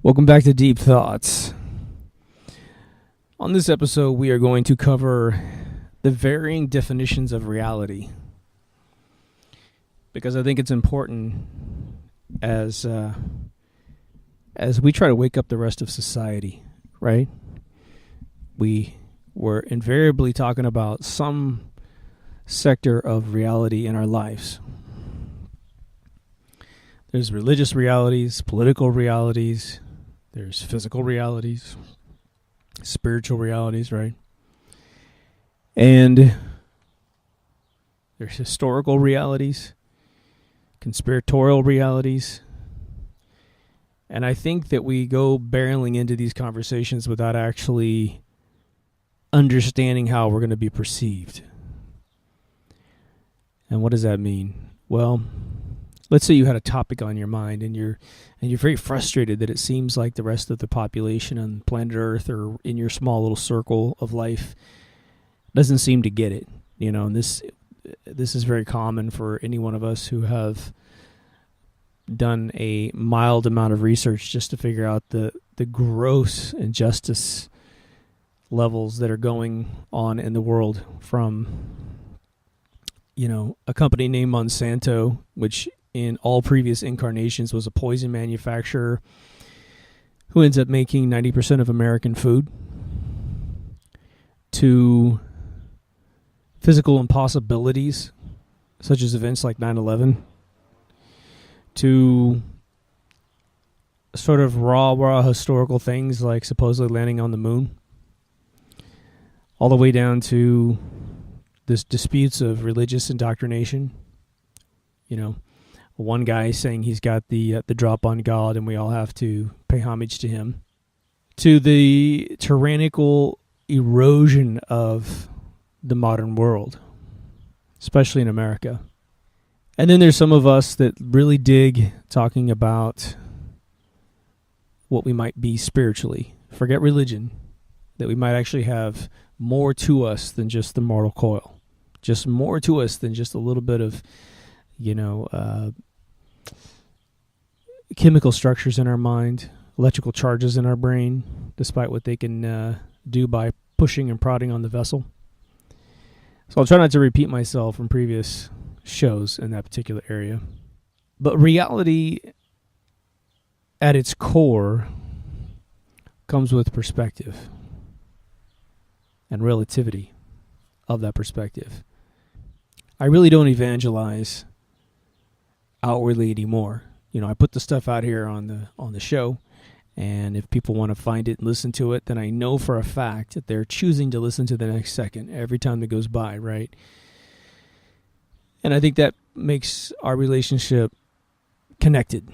Welcome back to Deep Thoughts. On this episode, we are going to cover the varying definitions of reality, because I think it's important as we try to wake up the rest of society, right? We were invariably talking about some sector of reality in our lives. There's religious realities, political realities, there's physical realities, spiritual realities, right? And there's historical realities, conspiratorial realities. And I think that we go barreling into these conversations without actually understanding how we're going to be perceived. And what does that mean? Well, let's say you had a topic on your mind and you're very frustrated that it seems like the rest of the population on planet Earth or in your small little circle of life doesn't seem to get it. You know, and this is very common for any one of us who have done a mild amount of research just to figure out the gross injustice levels that are going on in the world from, you know, a company named Monsanto, which in all previous incarnations was a poison manufacturer who ends up making 90% of American food, to physical impossibilities, such as events like 9/11, to sort of raw historical things like supposedly landing on the moon, all the way down to this disputes of religious indoctrination. You know, one guy saying he's got the drop on God and we all have to pay homage to him, to the tyrannical erosion of the modern world, especially in America. And then there's some of us that really dig talking about what we might be spiritually. Forget religion, that we might actually have more to us than just the mortal coil, just more to us than just a little bit of, chemical structures in our mind, electrical charges in our brain, despite what they can do by pushing and prodding on the vessel. So I'll try not to repeat myself from previous shows in that particular area. But reality at its core comes with perspective and relativity of that perspective. I really don't evangelize outwardly anymore. You know, I put the stuff out here on the show, and if people want to find it and listen to it, then I know for a fact that they're choosing to listen to the next second every time that goes by, right? And I think that makes our relationship connected,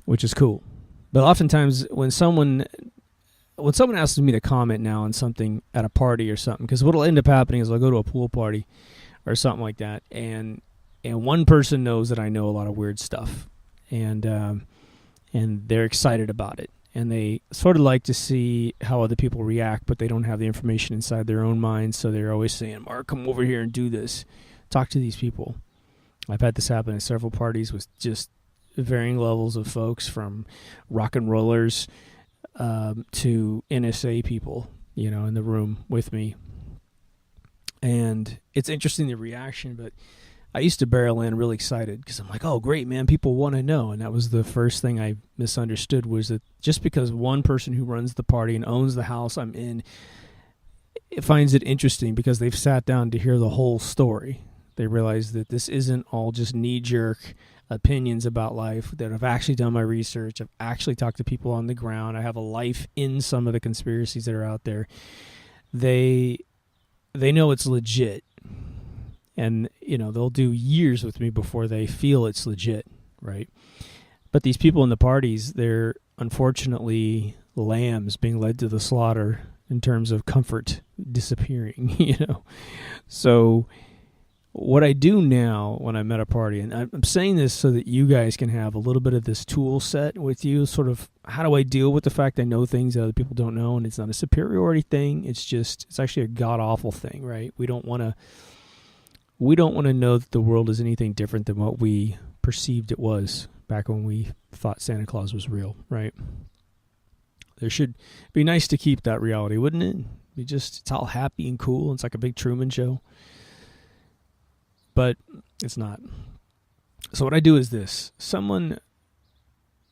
which is cool. But oftentimes when someone asks me to comment now on something at a party or something, because what'll end up happening is I'll go to a pool party or something like that, and one person knows that I know a lot of weird stuff, and they're excited about it, and they sort of like to see how other people react, but they don't have the information inside their own minds, so they're always saying, Mark, come over here and do this. Talk to these people. I've had this happen at several parties with just varying levels of folks, from rock and rollers to NSA people, in the room with me. And it's interesting, the reaction, but I used to barrel in really excited because I'm like, oh, great, man, people want to know. And that was the first thing I misunderstood, was that just because one person who runs the party and owns the house I'm in, it finds it interesting because they've sat down to hear the whole story. They realize that this isn't all just knee-jerk opinions about life, that I've actually done my research. I've actually talked to people on the ground. I have a life in some of the conspiracies that are out there. They know it's legit. And, they'll do years with me before they feel it's legit, right? But these people in the parties, they're unfortunately lambs being led to the slaughter in terms of comfort disappearing, So what I do now when I'm at a party, and I'm saying this so that you guys can have a little bit of this tool set with you, sort of how do I deal with the fact I know things that other people don't know, and it's not a superiority thing, it's actually a god-awful thing, right? We don't want to know that the world is anything different than what we perceived it was back when we thought Santa Claus was real, right? There should be nice to keep that reality, wouldn't it? It's all happy and cool. It's like a big Truman Show. But it's not. So what I do is this.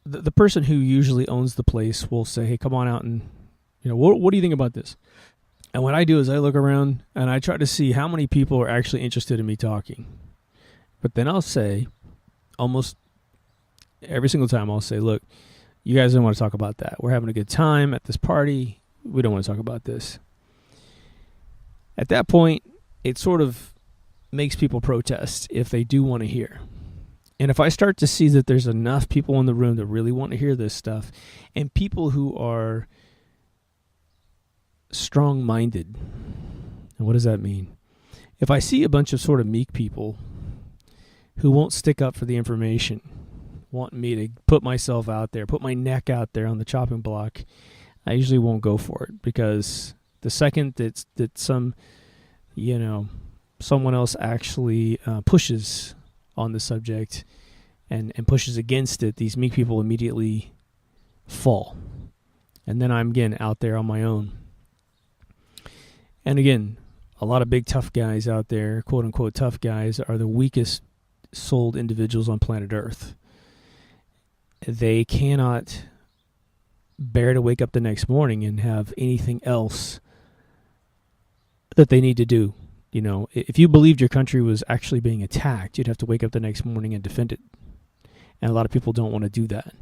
The person who usually owns the place will say, hey, come on out and, what do you think about this? And what I do is I look around and I try to see how many people are actually interested in me talking. But then I'll say, almost every single time I'll say, look, you guys don't want to talk about that. We're having a good time at this party. We don't want to talk about this. At that point, it sort of makes people protest if they do want to hear. And if I start to see that there's enough people in the room that really want to hear this stuff, and people who are strong-minded, and what does that mean? If I see a bunch of sort of meek people who won't stick up for the information, want me to put myself out there, put my neck out there on the chopping block, I usually won't go for it, because the second that someone else actually pushes on the subject and pushes against it, these meek people immediately fall. And then I'm, again, out there on my own. And again, a lot of big tough guys out there, quote unquote tough guys, are the weakest souled individuals on planet Earth. They cannot bear to wake up the next morning and have anything else that they need to do. If you believed your country was actually being attacked, you'd have to wake up the next morning and defend it. And a lot of people don't want to do that.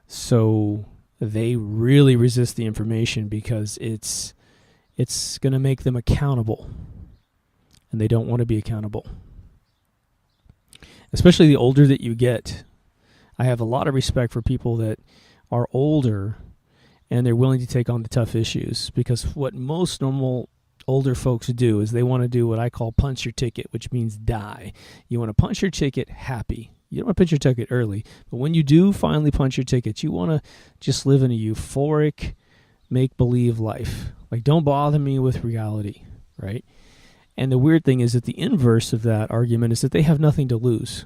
So they really resist the information because it's going to make them accountable. And they don't want to be accountable. Especially the older that you get. I have a lot of respect for people that are older and they're willing to take on the tough issues, because what most normal older folks do is they want to do what I call punch your ticket, which means die. You want to punch your ticket happy. You don't want to punch your ticket early, but when you do finally punch your ticket, you want to just live in a euphoric, make-believe life. Like, don't bother me with reality, right? And the weird thing is that the inverse of that argument is that they have nothing to lose,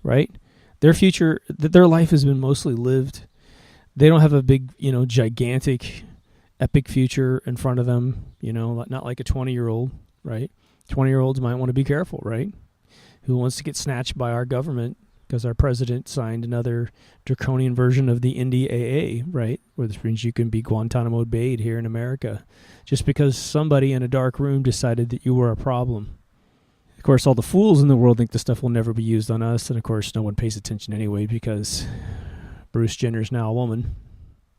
right? Their future, their life has been mostly lived. They don't have a big, gigantic, epic future in front of them, not like a 20-year-old, right? 20-year-olds might want to be careful, right? Who wants to get snatched by our government because our president signed another draconian version of the NDAA, right? Which means you can be Guantanamo Bay'd here in America just because somebody in a dark room decided that you were a problem. Of course, all the fools in the world think the stuff will never be used on us, and of course, no one pays attention anyway because Bruce Jenner's now a woman.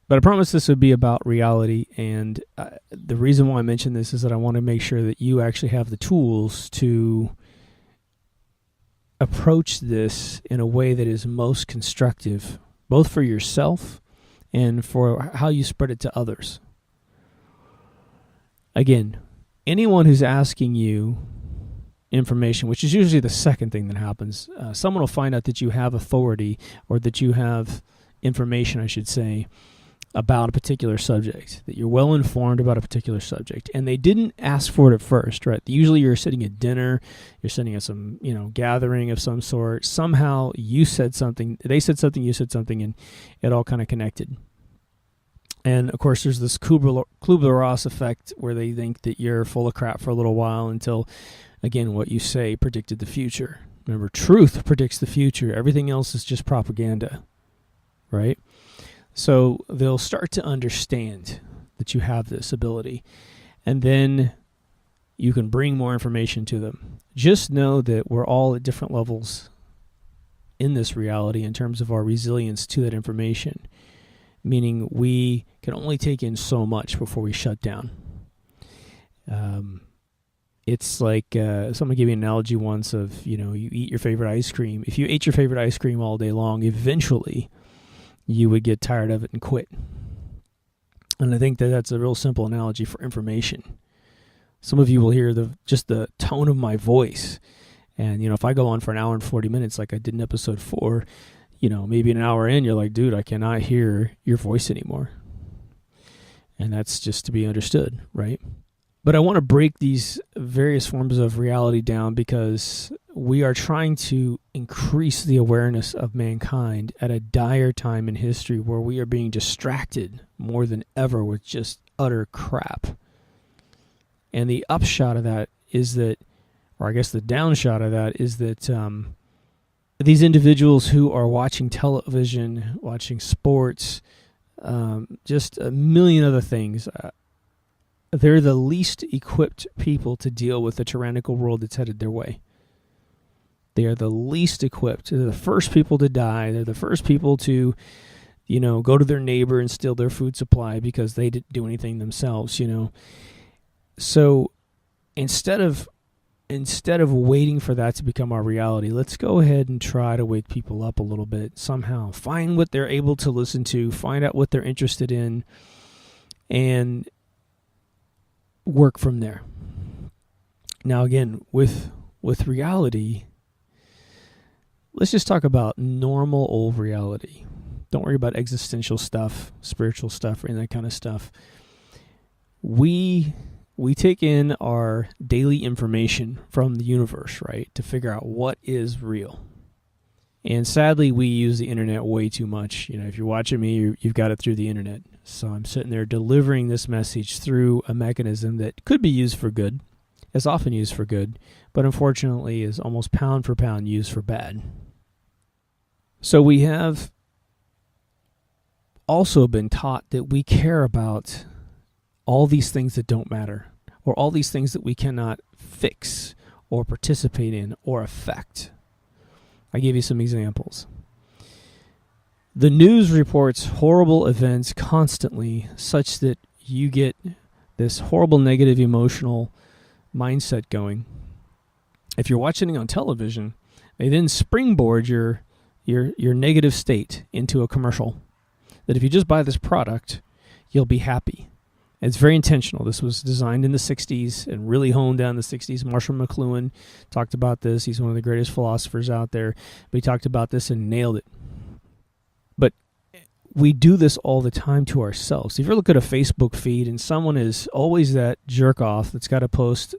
But I promise this would be about reality, and the reason why I mention this is that I want to make sure that you actually have the tools to approach this in a way that is most constructive, both for yourself and for how you spread it to others. Again, anyone who's asking you information, which is usually the second thing that happens, someone will find out that you have authority, or that you have information, I should say, about a particular subject, that you're well informed about a particular subject, and they didn't ask for it at first, right? Usually you're sitting at dinner, you're sitting at some, gathering of some sort. Somehow you said something, they said something, you said something, and it all kind of connected. And of course there's this Kubler-Ross effect where they think that you're full of crap for a little while until, again, what you say predicted the future. Remember, truth predicts the future. Everything else is just propaganda, right? So they'll start to understand that you have this ability, and then you can bring more information to them. Just know that we're all at different levels in this reality in terms of our resilience to that information, meaning we can only take in so much before we shut down. It's like, someone gave me an analogy once of, you eat your favorite ice cream. If you ate your favorite ice cream all day long, eventually you would get tired of it and quit. And I think that that's a real simple analogy for information. Some of you will hear just the tone of my voice. And, if I go on for an hour and 40 minutes like I did in episode 4, maybe an hour in, you're like, dude, I cannot hear your voice anymore. And that's just to be understood, right? But I want to break these various forms of reality down, because we are trying to increase the awareness of mankind at a dire time in history where we are being distracted more than ever with just utter crap. And the upshot of that is that, or I guess the downshot of that is that these individuals who are watching television, watching sports, just a million other things, they're the least equipped people to deal with the tyrannical world that's headed their way. They are the least equipped. They're the first people to die. They're the first people to, go to their neighbor and steal their food supply because they didn't do anything themselves, So instead of waiting for that to become our reality, let's go ahead and try to wake people up a little bit somehow. Find what they're able to listen to, find out what they're interested in, and work from there. Now again, with reality, let's just talk about normal old reality. Don't worry about existential stuff, spiritual stuff, or any of that kind of stuff. We take in our daily information from the universe, right, to figure out what is real. And sadly, we use the internet way too much. If you're watching me, you've got it through the internet. So I'm sitting there delivering this message through a mechanism that could be used for good, is often used for good, but unfortunately is almost pound for pound used for bad. So we have also been taught that we care about all these things that don't matter, or all these things that we cannot fix or participate in or affect. I give you some examples. The news reports horrible events constantly, such that you get this horrible negative emotional mindset going. If you're watching it on television, they then springboard your negative state into a commercial that if you just buy this product, you'll be happy. It's very intentional. This was designed in the 60s and really honed down in the 60s. Marshall McLuhan talked about this. He's one of the greatest philosophers out there. But he talked about this and nailed it. But we do this all the time to ourselves. If you look at a Facebook feed and someone is always that jerk off that's got to post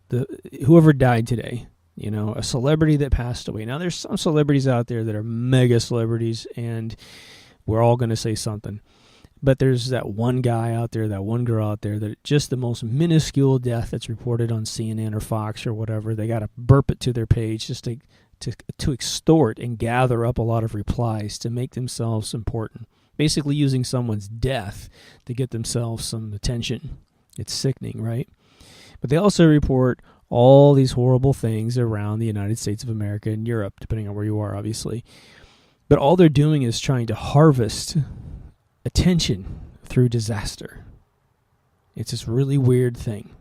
whoever died today, a celebrity that passed away. Now, there's some celebrities out there that are mega celebrities, and we're all going to say something. But there's that one guy out there, that one girl out there, that just the most minuscule death that's reported on CNN or Fox or whatever, they got to burp it to their page just to extort and gather up a lot of replies to make themselves important. Basically using someone's death to get themselves some attention. It's sickening, right? But they also report all these horrible things around the United States of America and Europe, depending on where you are, obviously. But all they're doing is trying to harvest attention through disaster. It's this really weird thing.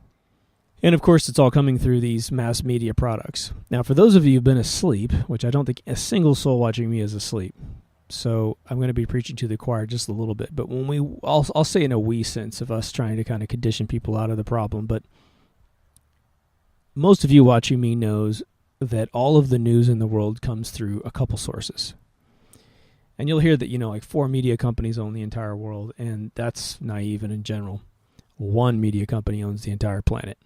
And of course, it's all coming through these mass media products. Now, for those of you who've been asleep, which I don't think a single soul watching me is asleep, so I'm going to be preaching to the choir just a little bit. But I'll say in a we sense of us trying to kind of condition people out of the problem. But most of you watching me knows that all of the news in the world comes through a couple sources. And you'll hear that, like 4 media companies own the entire world, and that's naive and in general. One media company owns the entire planet,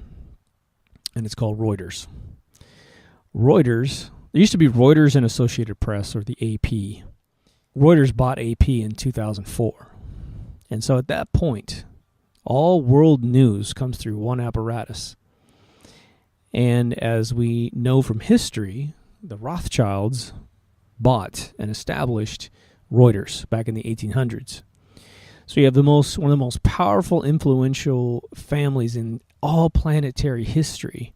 and it's called Reuters. Reuters, there used to be Reuters and Associated Press, or the AP. Reuters bought AP in 2004. And so at that point, all world news comes through one apparatus. And as we know from history, the Rothschilds bought and established Reuters back in the 1800s. So you have one of the most powerful, influential families in all planetary history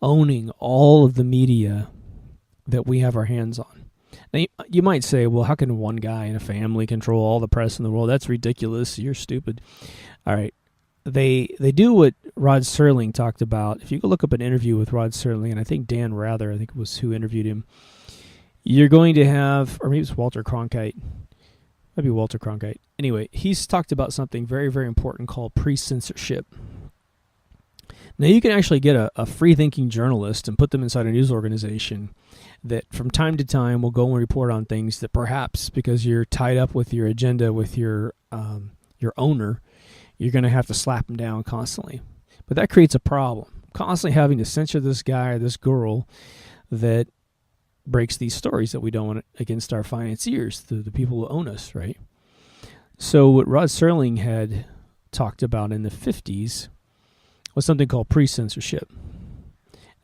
owning all of the media that we have our hands on. Now, you might say, well, how can one guy in a family control all the press in the world? That's ridiculous. You're stupid. All right. They do what Rod Serling talked about. If you go look up an interview with Rod Serling, and I think Dan Rather, I think was who interviewed him, you're going to have, or maybe it's Walter Cronkite. Maybe Walter Cronkite. Anyway, he's talked about something very, very important called pre-censorship. Now, you can actually get a free-thinking journalist and put them inside a news organization that from time to time will go and report on things that perhaps because you're tied up with your agenda with your owner, you're going to have to slap them down constantly. But that creates a problem. Constantly having to censor this guy or this girl that breaks these stories that we don't want against our financiers, the people who own us, right? So what Rod Serling had talked about in the 50s was something called pre-censorship.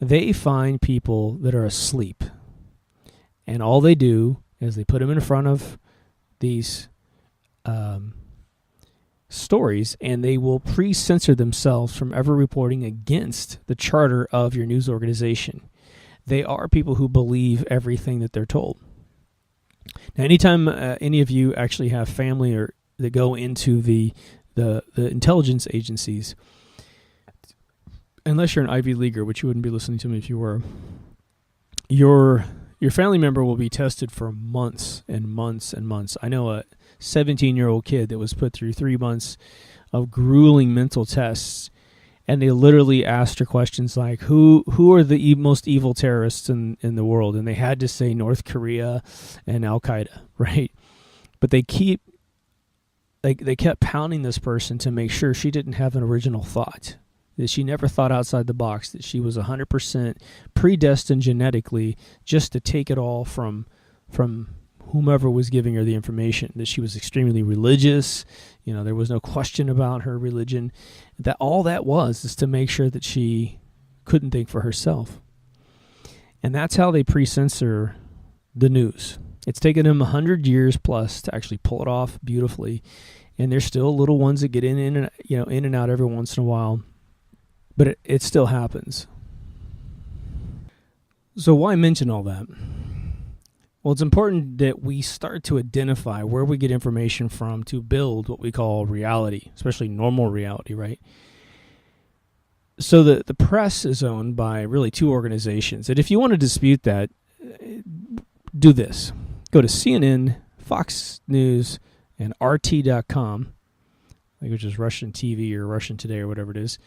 They find people that are asleep, and all they do is they put them in front of these stories, and they will pre-censor themselves from ever reporting against the charter of your news organization. They are people who believe everything that they're told. Now, anytime any of you actually have family or that go into the intelligence agencies, unless you're an Ivy Leaguer, which you wouldn't be listening to me if you were, your family member will be tested for months and months and months. I know a 17-year-old kid that was put through 3 months of grueling mental tests, and they literally asked her questions like, who are the most evil terrorists in the world? And they had to say North Korea and Al-Qaeda, right? But they kept pounding this person to make sure she didn't have an original thought, that she never thought outside the box, that she was 100% predestined genetically just to take it all from whomever was giving her the information, that she was extremely religious. There was no question about her religion. That all that was is to make sure that she couldn't think for herself. And that's how they pre-censor the news. It's taken them 100 years plus to actually pull it off beautifully. And there's still little ones that get in and out every once in a while. But it still happens. So why mention all that? Well, it's important that we start to identify where we get information from to build what we call reality, especially normal reality, right? So the press is owned by really 2 organizations. And if you want to dispute that, do this. Go to CNN, Fox News, and RT.com, which is Russian TV or Russian Today or whatever it is,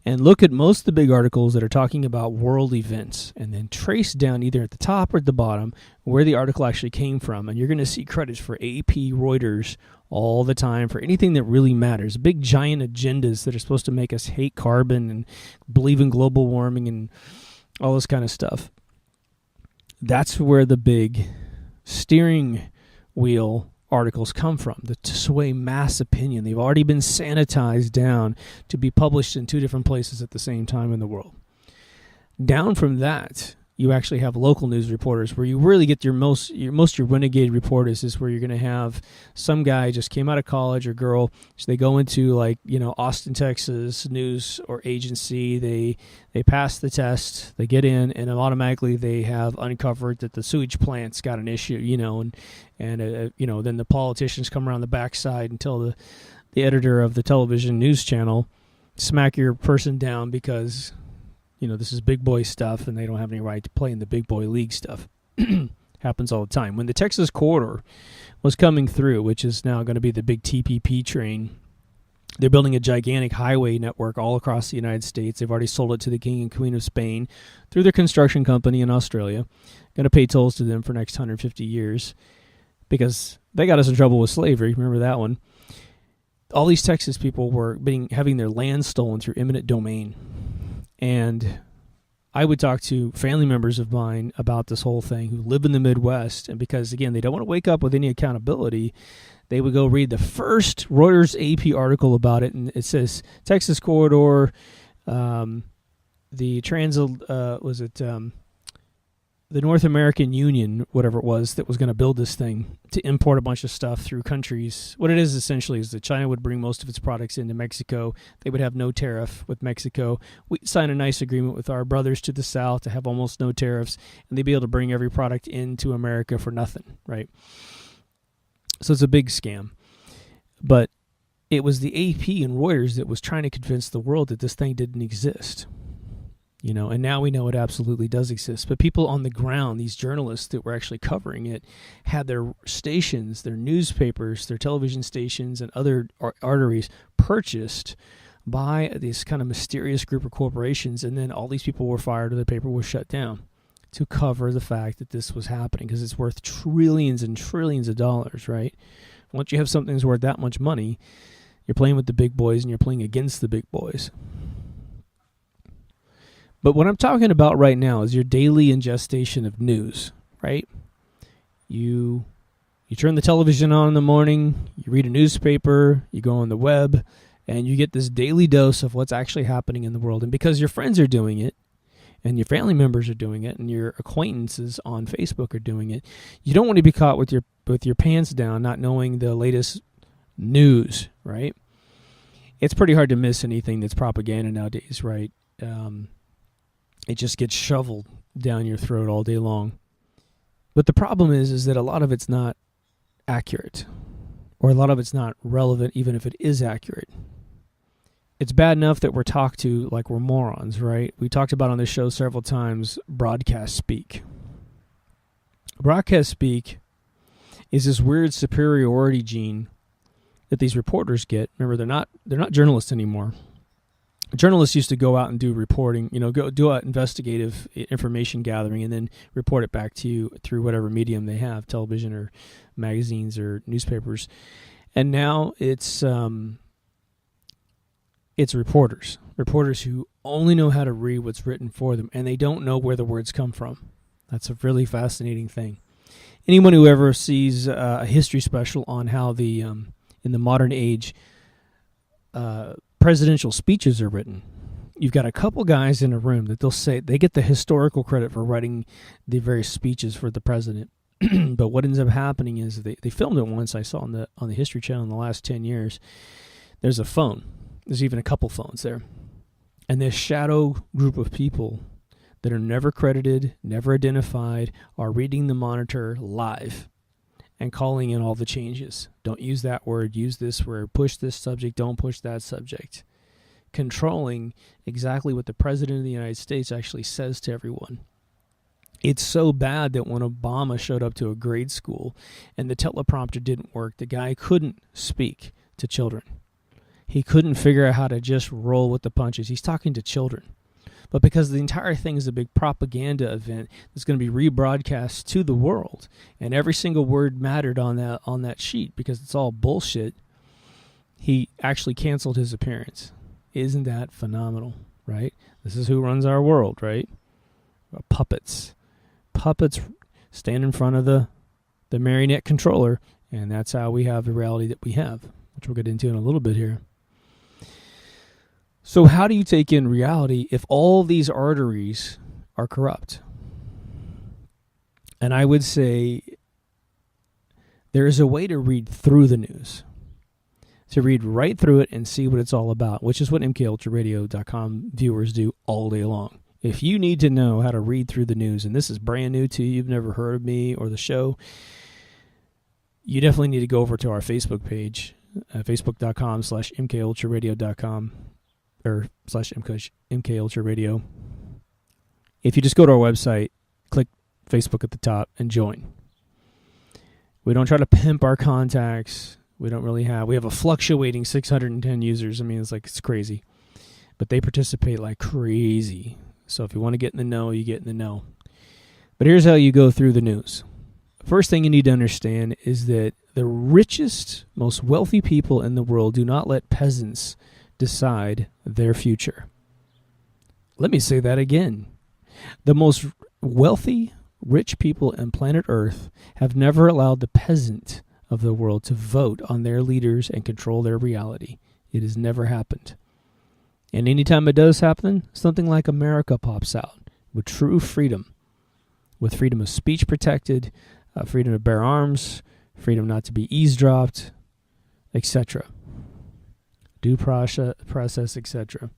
and look at most of the big articles that are talking about world events, and then trace down either at the top or at the bottom where the article actually came from. And you're going to see credits for AP, Reuters all the time for anything that really matters. Big giant agendas that are supposed to make us hate carbon and believe in global warming and all this kind of stuff. That's where the big steering wheel articles come from, to sway mass opinion. They've already been sanitized down to be published in 2 different places at the same time in the world. Down from that, you actually have local news reporters where you really get your renegade reporters is where you're going to have some guy just came out of college or girl. So they go into Austin, Texas news or agency. They pass the test, they get in, and automatically they have uncovered that the sewage plant's got an issue, and then the politicians come around the backside and tell the editor of the television news channel, smack your person down because this is big boy stuff, and they don't have any right to play in the big boy league stuff. Happens all the time. When the Texas corridor was coming through, which is now going to be the big TPP train, they're building a gigantic highway network all across the United States. They've already sold it to the King and Queen of Spain through their construction company in Australia. Going to pay tolls to them for the next 150 years because they got us in trouble with slavery. Remember that one? All these Texas people were having their land stolen through eminent domain. And I would talk to family members of mine about this whole thing who live in the Midwest. And because, again, they don't want to wake up with any accountability, they would go read the first Reuters AP article about it. And it says Texas corridor, the North American Union, whatever it was, that was going to build this thing to import a bunch of stuff through countries. What it is essentially is that China would bring most of its products into Mexico. They would have no tariff with Mexico. We'd sign a nice agreement with our brothers to the south to have almost no tariffs, and they'd be able to bring every product into America for nothing, right? So it's a big scam. But it was the AP and Reuters that was trying to convince the world that this thing didn't exist. And now we know it absolutely does exist. But people on the ground, these journalists that were actually covering it, had their stations, their newspapers, their television stations, and other arteries purchased by this kind of mysterious group of corporations. And then all these people were fired or the paper was shut down to cover the fact that this was happening because it's worth trillions and trillions of dollars, right? Once you have something that's worth that much money, you're playing with the big boys and you're playing against the big boys. But what I'm talking about right now is your daily ingestion of news, right? You turn the television on in the morning, you read a newspaper, you go on the web, and you get this daily dose of what's actually happening in the world. And because your friends are doing it, and your family members are doing it, and your acquaintances on Facebook are doing it, you don't want to be caught with your pants down, not knowing the latest news, right? It's pretty hard to miss anything that's propaganda nowadays, right? It just gets shoveled down your throat all day long. But the problem is that a lot of it's not accurate, or a lot of it's not relevant, even if it is accurate. It's bad enough that we're talked to like we're morons, right? We talked about on this show several times broadcast speak. Broadcast speak is this weird superiority gene that these reporters get. Remember, they're not journalists anymore. Journalists used to go out and do reporting, go do investigative information gathering and then report it back to you through whatever medium they have, television or magazines or newspapers. And now it's reporters who only know how to read what's written for them, and they don't know where the words come from. That's a really fascinating thing. Anyone who ever sees a history special on how the in the modern age presidential speeches are written, you've got a couple guys in a room that they'll say they get the historical credit for writing the various speeches for the president. But what ends up happening is they filmed it once. I saw on the History Channel in the last 10 years. There's a phone. There's even a couple phones there. And this shadow group of people that are never credited, never identified, are reading the monitor live and calling in all the changes. Don't use that word, use this word, push this subject, don't push that subject. Controlling exactly what the President of the United States actually says to everyone. It's so bad that when Obama showed up to a grade school and the teleprompter didn't work, the guy couldn't speak to children. He couldn't figure out how to just roll with the punches. He's talking to children. But because the entire thing is a big propaganda event that's going to be rebroadcast to the world, and every single word mattered on that sheet because it's all bullshit, he actually canceled his appearance. Isn't that phenomenal, right? This is who runs our world, right? Puppets. Puppets stand in front of the marionette controller, and that's how we have the reality that we have, which we'll get into in a little bit here. So how do you take in reality if all these arteries are corrupt? And I would say there is a way to read through the news, to read right through it and see what it's all about, which is what MKUltraRadio.com viewers do all day long. If you need to know how to read through the news, and this is brand new to you, you've never heard of me or the show, you definitely need to go over to our Facebook page, facebook.com/MKUltraRadio.com. or /MKUltraRadio. If you just go to our website, click Facebook at the top, and join. We don't try to pimp our contacts. We have a fluctuating 610 users. I mean, it's crazy. But they participate like crazy. So if you want to get in the know, you get in the know. But here's how you go through the news. First thing you need to understand is that the richest, most wealthy people in the world do not let peasants decide their future. Let me say that again. The most wealthy, rich people on planet Earth have never allowed the peasant of the world to vote on their leaders and control their reality. It has never happened. And anytime it does happen, something like America pops out with true freedom, with freedom of speech protected, freedom to bear arms, freedom not to be eavesdropped, etc. Due process, etc.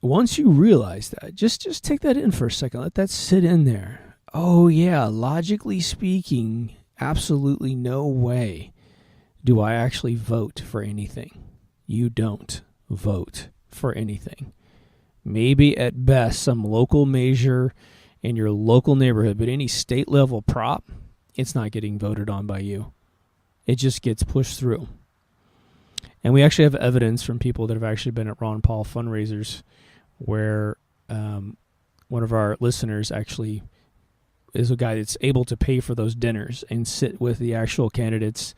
Once you realize that, just take that in for a second. Let that sit in there. Oh yeah, logically speaking, absolutely no way do I actually vote for anything. You don't vote for anything. Maybe at best some local measure in your local neighborhood, but any state level prop, it's not getting voted on by you. It just gets pushed through. And we actually have evidence from people that have actually been at Ron Paul fundraisers where one of our listeners actually is a guy that's able to pay for those dinners and sit with the actual candidates.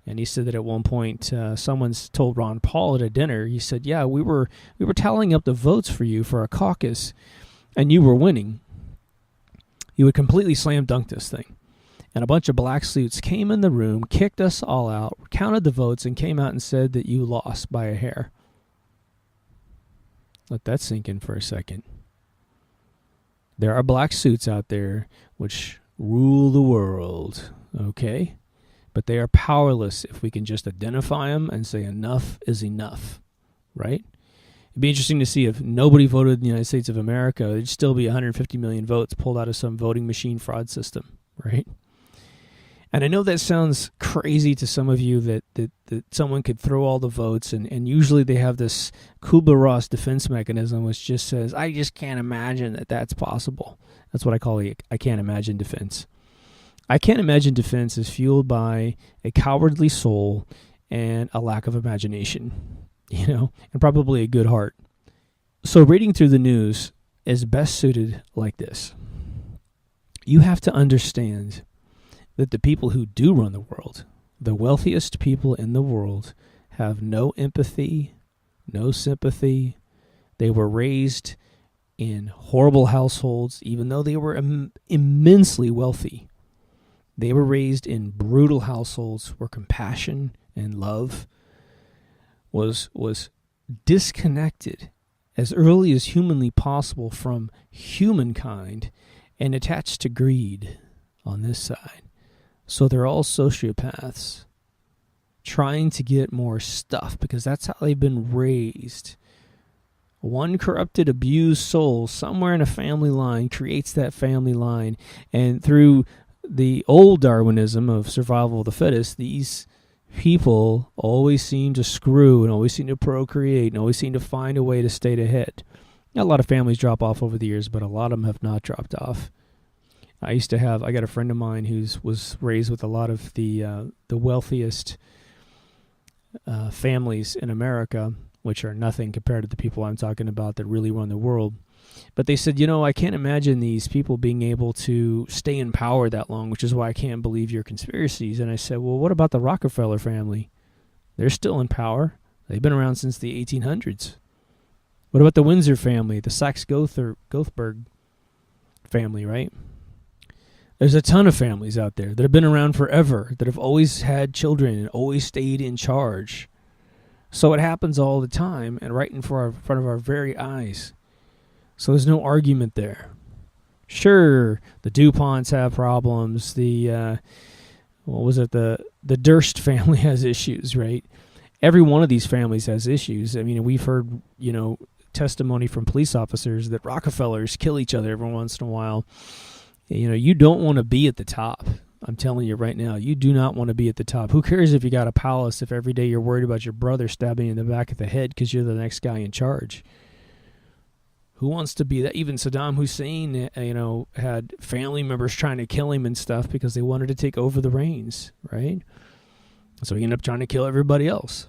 And he said that at one point someone's told Ron Paul at a dinner, he said, yeah, we were tallying up the votes for you for a caucus and you were winning. you would completely slam dunk this thing. And a bunch of black suits came in the room, kicked us all out, counted the votes, and came out and said that you lost by a hair. Let that sink in for a second. There are black suits out there which rule the world, okay? But they are powerless if we can just identify them and say enough is enough, right? It'd be interesting to see if nobody voted in the United States of America, there'd still be 150 million votes pulled out of some voting machine fraud system, right? And I know that sounds crazy to some of you that someone could throw all the votes, and usually they have this Kubler-Ross defense mechanism which just says, I just can't imagine that that's possible. That's what I call the I can't imagine defense. I can't imagine defense is fueled by a cowardly soul and a lack of imagination, and probably a good heart. So reading through the news is best suited like this. You have to understand that the people who do run the world, the wealthiest people in the world, have no empathy, no sympathy. They were raised in horrible households, even though they were immensely wealthy. They were raised in brutal households where compassion and love was disconnected as early as humanly possible from humankind and attached to greed on this side. So they're all sociopaths trying to get more stuff because that's how they've been raised. One corrupted, abused soul somewhere in a family line creates that family line. And through the old Darwinism of survival of the fittest, these people always seem to screw and always seem to procreate and always seem to find a way to stay ahead. A lot of families drop off over the years, but a lot of them have not dropped off. I got a friend of mine who was raised with a lot of the wealthiest families in America, which are nothing compared to the people I'm talking about that really run the world. But they said, I can't imagine these people being able to stay in power that long, which is why I can't believe your conspiracies. And I said, well, what about the Rockefeller family? They're still in power. They've been around since the 1800s. What about the Windsor family, the Saxe-Gothberg family, right? There's a ton of families out there that have been around forever, that have always had children and always stayed in charge. So it happens all the time and right in front of our very eyes. So there's no argument there. Sure, the DuPonts have problems. The Durst family has issues, right? Every one of these families has issues. I mean, we've heard, testimony from police officers that Rockefellers kill each other every once in a while. You don't want to be at the top. I'm telling you right now, you do not want to be at the top. Who cares if you got a palace if every day you're worried about your brother stabbing you in the back of the head because you're the next guy in charge? Who wants to be that? Even Saddam Hussein, had family members trying to kill him and stuff because they wanted to take over the reins, right? So he ended up trying to kill everybody else.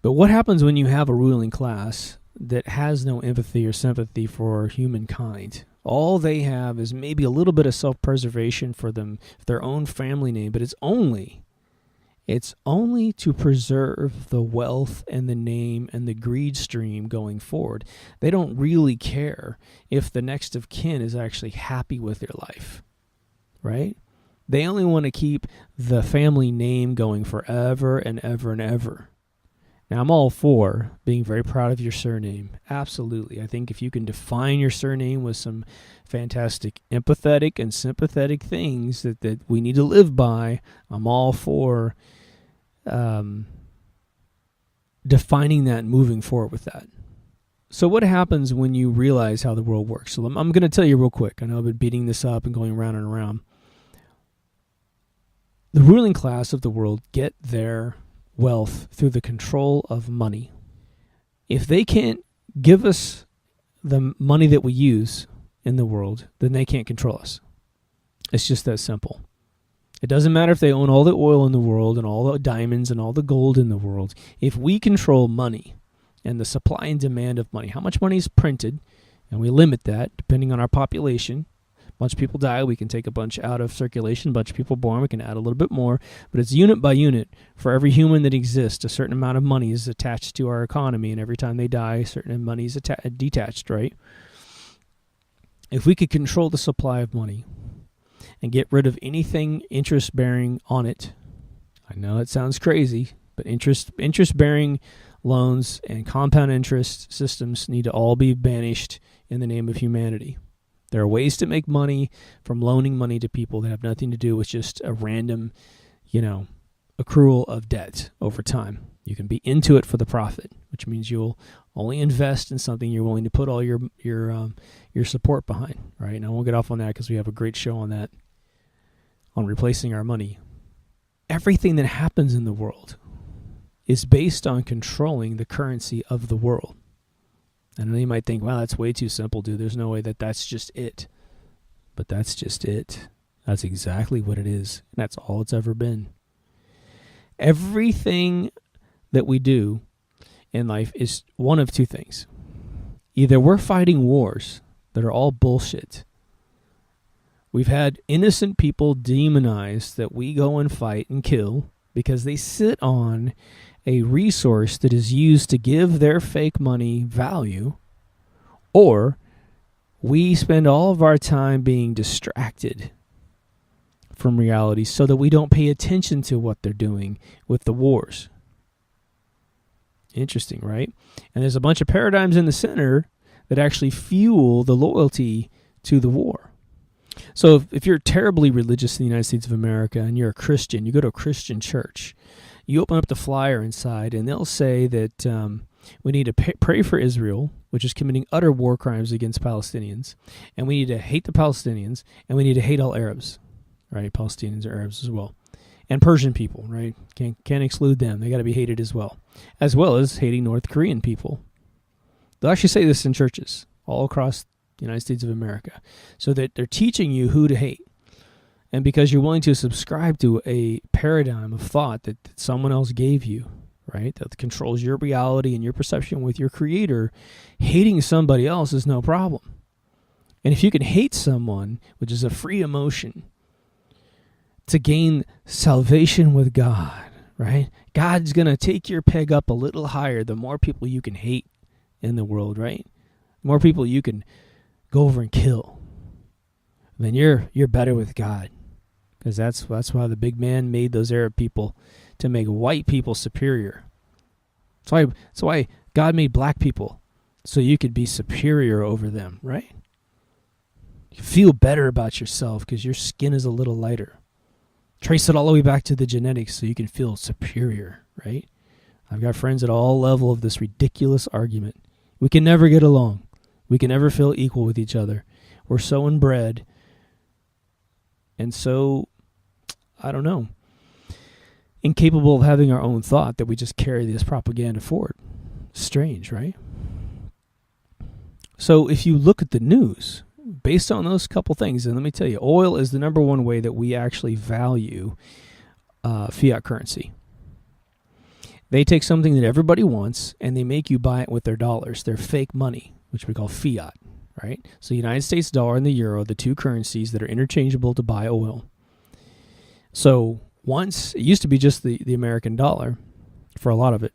But what happens when you have a ruling class that has no empathy or sympathy for humankind? All they have is maybe a little bit of self-preservation for their own family name, but it's only to preserve the wealth and the name and the greed stream going forward. They don't really care if the next of kin is actually happy with their life, right? They only want to keep the family name going forever and ever and ever. Now, I'm all for being very proud of your surname. Absolutely. I think if you can define your surname with some fantastic empathetic and sympathetic things that we need to live by, I'm all for defining that and moving forward with that. So what happens when you realize how the world works? So I'm going to tell you real quick. I know I've been beating this up and going around and around. The ruling class of the world get their wealth through the control of money. If they can't give us the money that we use in the world, then they can't control us. It's just that simple. It doesn't matter if they own all the oil in the world and all the diamonds and all the gold in the world. If we control money and the supply and demand of money, how much money is printed, and we limit that depending on our population. A bunch of people die, we can take a bunch out of circulation. A bunch of people born, we can add a little bit more. But it's unit by unit. For every human that exists, a certain amount of money is attached to our economy. And every time they die, a certain money is detached, right? If we could control the supply of money, and get rid of anything interest-bearing on it. I know it sounds crazy, but interest-bearing loans and compound interest systems need to all be banished in the name of humanity. There are ways to make money from loaning money to people that have nothing to do with just a random, accrual of debt over time. You can be into it for the profit, which means you'll only invest in something you're willing to put all your support behind, right? And I won't get off on that because we have a great show on that, on replacing our money. Everything that happens in the world is based on controlling the currency of the world. I know you might think, wow, that's way too simple, dude. There's no way that's just it. But that's just it. That's exactly what it is. And that's all it's ever been. Everything that we do in life is one of two things. Either we're fighting wars that are all bullshit. We've had innocent people demonized that we go and fight and kill because they sit on a resource that is used to give their fake money value, or we spend all of our time being distracted from reality so that we don't pay attention to what they're doing with the wars. Interesting, right? And there's a bunch of paradigms in the center that actually fuel the loyalty to the war. So if you're terribly religious in the United States of America and you're a Christian, you go to a Christian church, you open up the flyer inside and they'll say that we need to pray for Israel, which is committing utter war crimes against Palestinians, and we need to hate the Palestinians, and we need to hate all Arabs, right? Palestinians are Arabs as well. And Persian people, right? Can't exclude them. They got to be hated as well as hating North Korean people. They'll actually say this in churches all across the United States of America, so that they're teaching you who to hate. And because you're willing to subscribe to a paradigm of thought that someone else gave you, right, that controls your reality and your perception with your creator, hating somebody else is no problem. And if you can hate someone, which is a free emotion, to gain salvation with God, right? God's going to take your peg up a little higher the more people you can hate in the world, right? The more people you can go over and kill, then you're better with God. Because that's why the big man made those Arab people, to make white people superior. That's why God made black people, so you could be superior over them, right? You feel better about yourself because your skin is a little lighter. Trace it all the way back to the genetics so you can feel superior, right? I've got friends at all levels of this ridiculous argument. We can never get along. We can never feel equal with each other. We're so inbred and so, I don't know, incapable of having our own thought that we just carry this propaganda forward. Strange, right? So if you look at the news, based on those couple things, and let me tell you, oil is the number one way that we actually value fiat currency. They take something that everybody wants and they make you buy it with their dollars, their fake money, which we call fiat, right? So the United States dollar and the euro, the two currencies that are interchangeable to buy oil. So once, it used to be just the American dollar for a lot of it.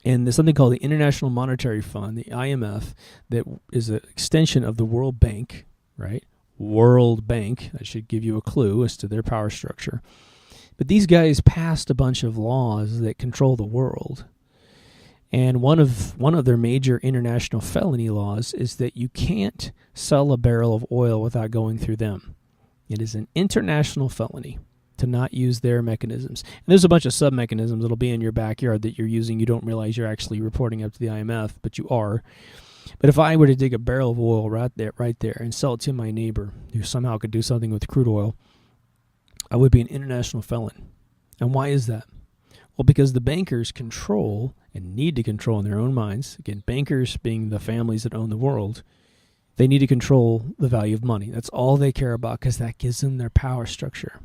And there's something called the International Monetary Fund, the IMF, that is an extension of the World Bank, right? World Bank, that should give you a clue as to their power structure. But these guys passed a bunch of laws that control the world. And one of their major international felony laws is that you can't sell a barrel of oil without going through them. It is an international felony to not use their mechanisms. And there's a bunch of sub-mechanisms that'll be in your backyard that you're using. You don't realize you're actually reporting up to the IMF, but you are. But if I were to dig a barrel of oil right there, and sell it to my neighbor who somehow could do something with crude oil, I would be an international felon. And why is that? Well, because the bankers control and need to control in their own minds. Again, bankers being the families that own the world. They need to control the value of money. That's all they care about because that gives them their power structure.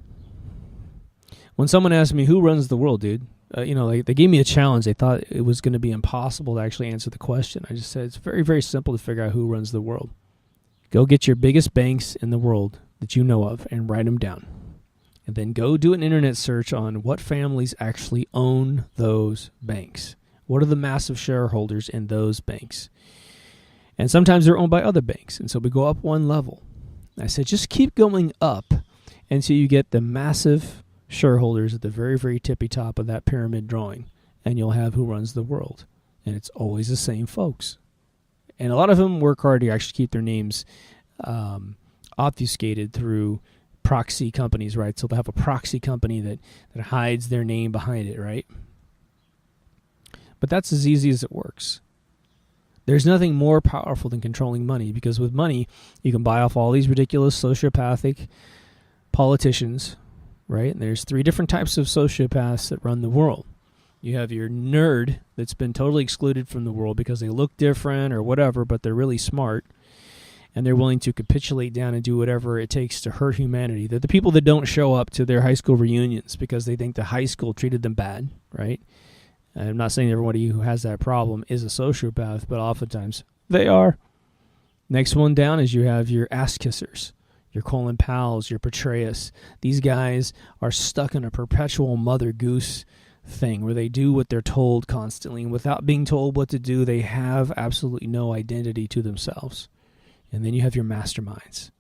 When someone asked me, who runs the world, dude? They gave me a challenge. They thought it was going to be impossible to actually answer the question. I just said, it's very, very simple to figure out who runs the world. Go get your biggest banks in the world that you know of and write them down. And then go do an internet search on what families actually own those banks. What are the massive shareholders in those banks? And sometimes they're owned by other banks. And so we go up one level. I said, just keep going up until you get the massive shareholders at the very, very tippy top of that pyramid drawing, and you'll have who runs the world. And it's always the same folks. And a lot of them work hard to actually keep their names obfuscated through proxy companies, right? So they'll have a proxy company that hides their name behind it, right? But that's as easy as it works. There's nothing more powerful than controlling money, because with money, you can buy off all these ridiculous sociopathic politicians, right? And there's 3 different types of sociopaths that run the world. You have your nerd that's been totally excluded from the world because they look different or whatever, but they're really smart, and they're willing to capitulate down and do whatever it takes to hurt humanity. They're the people that don't show up to their high school reunions because they think the high school treated them bad, right? I'm not saying everybody who has that problem is a sociopath, but oftentimes they are. Next one down is you have your ass kissers, your Colin Powells, your Petraeus. These guys are stuck in a perpetual Mother Goose thing where they do what they're told constantly, and without being told what to do, they have absolutely no identity to themselves. And then you have your masterminds,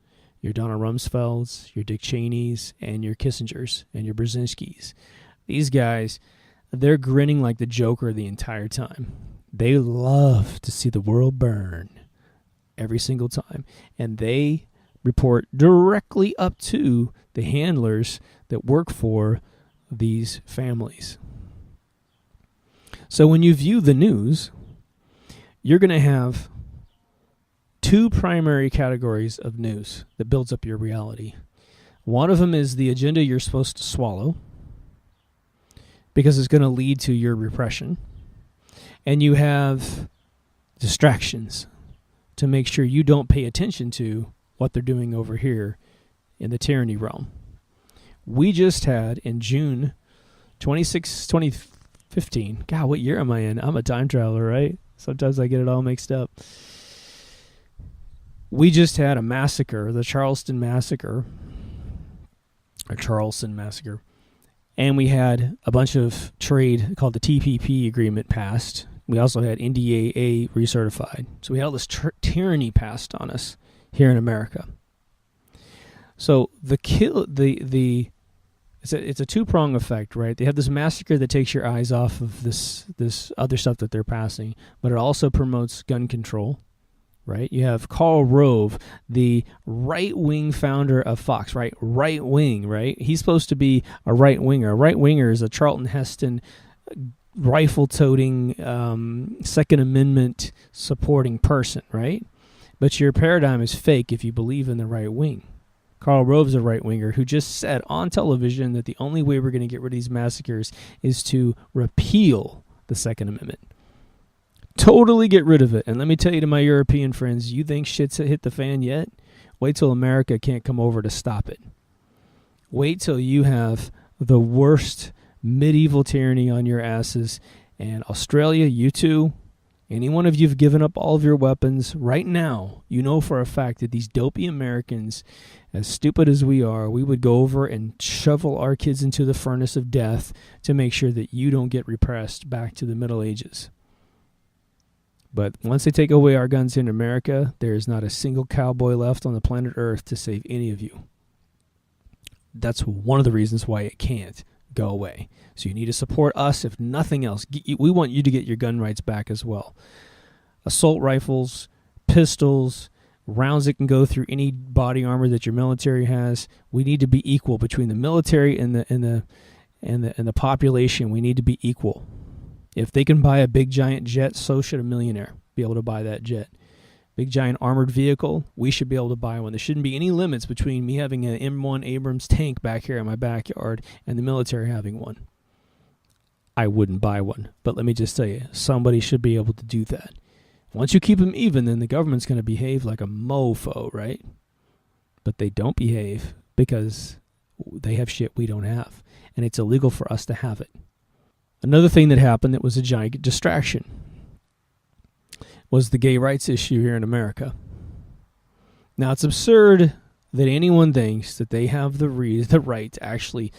your Donald Rumsfelds, your Dick Cheneys, and your Kissingers, and your Brzezinskis. These guys, they're grinning like the Joker the entire time. They love to see the world burn every single time. And they report directly up to the handlers that work for these families. So when you view the news, you're going to have 2 primary categories of news that builds up your reality. One of them is the agenda you're supposed to swallow, because it's going to lead to your repression. And you have distractions to make sure you don't pay attention to what they're doing over here in the tyranny realm. We just had in June 2015, God, what year am I in? I'm a time traveler, right? Sometimes I get it all mixed up. We just had a massacre, the Charleston Massacre, and we had a bunch of trade called the TPP agreement passed. We also had NDAA recertified. So we had all this tyranny passed on us here in America. So it's a 2-prong effect, right? They have this massacre that takes your eyes off of this other stuff that they're passing, but it also promotes gun control, right? You have Karl Rove, the right-wing founder of Fox, right? Right-wing, right? He's supposed to be a right-winger. A right-winger is a Charlton Heston rifle-toting, Second Amendment supporting person, right? But your paradigm is fake if you believe in the right wing. Karl Rove's a right-winger who just said on television that the only way we're going to get rid of these massacres is to repeal the Second Amendment. Totally get rid of it. And let me tell you to my European friends, you think shit's hit the fan yet? Wait till America can't come over to stop it. Wait till you have the worst medieval tyranny on your asses. And Australia, you too, any one of you have given up all of your weapons right now, you know for a fact that these dopey Americans, as stupid as we are, we would go over and shovel our kids into the furnace of death to make sure that you don't get repressed back to the Middle Ages. But once they take away our guns in America, there is not a single cowboy left on the planet Earth to save any of you. That's one of the reasons why it can't go away. So you need to support us, if nothing else. We want you to get your gun rights back as well. Assault rifles, pistols, rounds that can go through any body armor that your military has. We need to be equal between the military and the population. We need to be equal. If they can buy a big giant jet, so should a millionaire be able to buy that jet. Big giant armored vehicle, we should be able to buy one. There shouldn't be any limits between me having an M1 Abrams tank back here in my backyard and the military having one. I wouldn't buy one, but let me just tell you, somebody should be able to do that. Once you keep them even, then the government's going to behave like a mofo, right? But they don't behave because they have shit we don't have, and it's illegal for us to have it. Another thing that happened that was a giant distraction was the gay rights issue here in America. Now, it's absurd that anyone thinks that they have the right to actually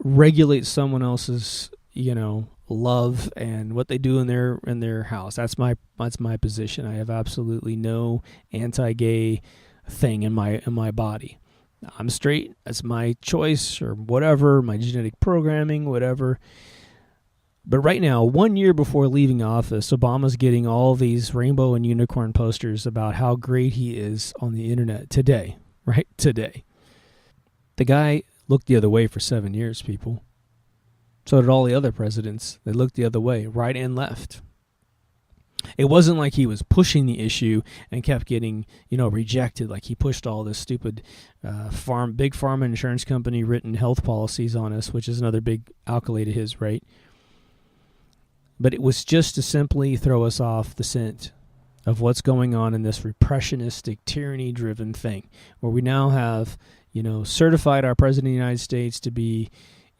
regulate someone else's, love and what they do in their house. That's my position. I have absolutely no anti-gay thing in my body. I'm straight. That's my choice or whatever, my genetic programming, whatever. But right now, 1 year before leaving office, Obama's getting all these rainbow and unicorn posters about how great he is on the internet today, right? Today. The guy looked the other way for 7 years, people. So did all the other presidents. They looked the other way, right and left. It wasn't like he was pushing the issue and kept getting, rejected. Like he pushed all this stupid big pharma insurance company written health policies on us, which is another big accolade of his, right? But it was just to simply throw us off the scent of what's going on in this repressionistic, tyranny-driven thing, where we now have, certified our president of the United States to be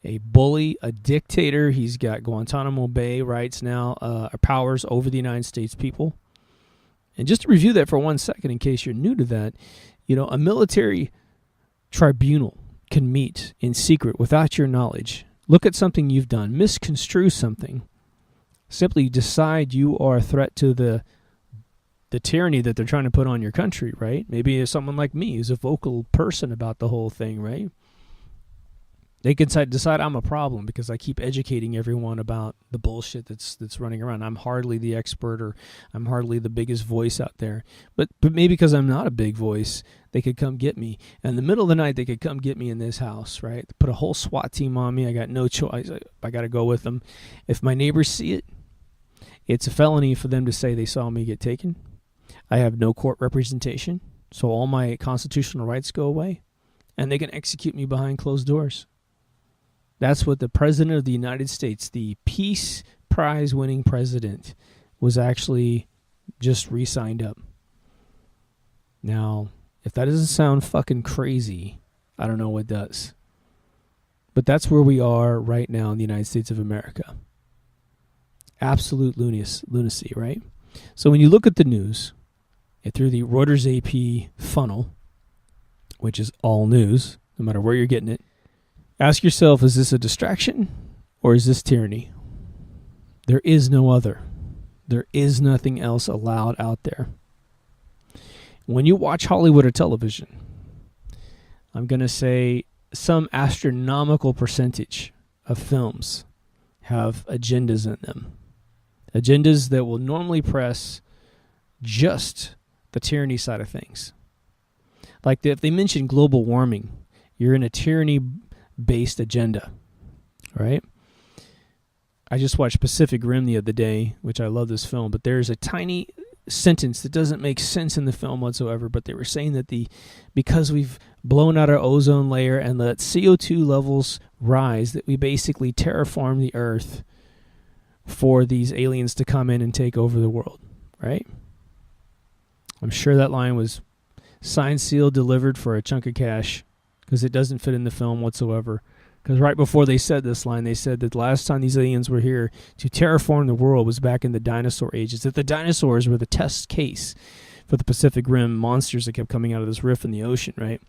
a bully, a dictator. He's got Guantanamo Bay rights now, powers over the United States people. And just to review that for 1 second, in case you're new to that, a military tribunal can meet in secret without your knowledge, look at something you've done, misconstrue something, simply decide you are a threat to the tyranny that they're trying to put on your country, right? Maybe someone like me who's a vocal person about the whole thing, right? They can decide I'm a problem because I keep educating everyone about the bullshit that's running around. I'm hardly the expert, or I'm hardly the biggest voice out there. But maybe because I'm not a big voice, they could come get me. And in the middle of the night, they could come get me in this house, right? Put a whole SWAT team on me. I got no choice. I got to go with them. If my neighbors see it, it's a felony for them to say they saw me get taken. I have no court representation, so all my constitutional rights go away, and they can execute me behind closed doors. That's what the President of the United States, the Peace Prize winning president, was actually just re-signed up. Now, if that doesn't sound fucking crazy, I don't know what does. But that's where we are right now in the United States of America. Absolute lunacy, right? So when you look at the news, through the Reuters AP funnel, which is all news, no matter where you're getting it, ask yourself, is this a distraction or is this tyranny? There is no other. There is nothing else allowed out there. When you watch Hollywood or television, I'm going to say some astronomical percentage of films have agendas in them. Agendas that will normally press just the tyranny side of things. Like if they mention global warming, you're in a tyranny-based agenda, right? I just watched Pacific Rim the other day, which I love this film, but there's a tiny sentence that doesn't make sense in the film whatsoever, but they were saying that because we've blown out our ozone layer and let CO2 levels rise, that we basically terraform the earth for these aliens to come in and take over the world, right? I'm sure that line was signed, sealed, delivered for a chunk of cash because it doesn't fit in the film whatsoever. Because right before they said this line, they said that the last time these aliens were here to terraform the world was back in the dinosaur ages, that the dinosaurs were the test case for the Pacific Rim monsters that kept coming out of this rift in the ocean, right?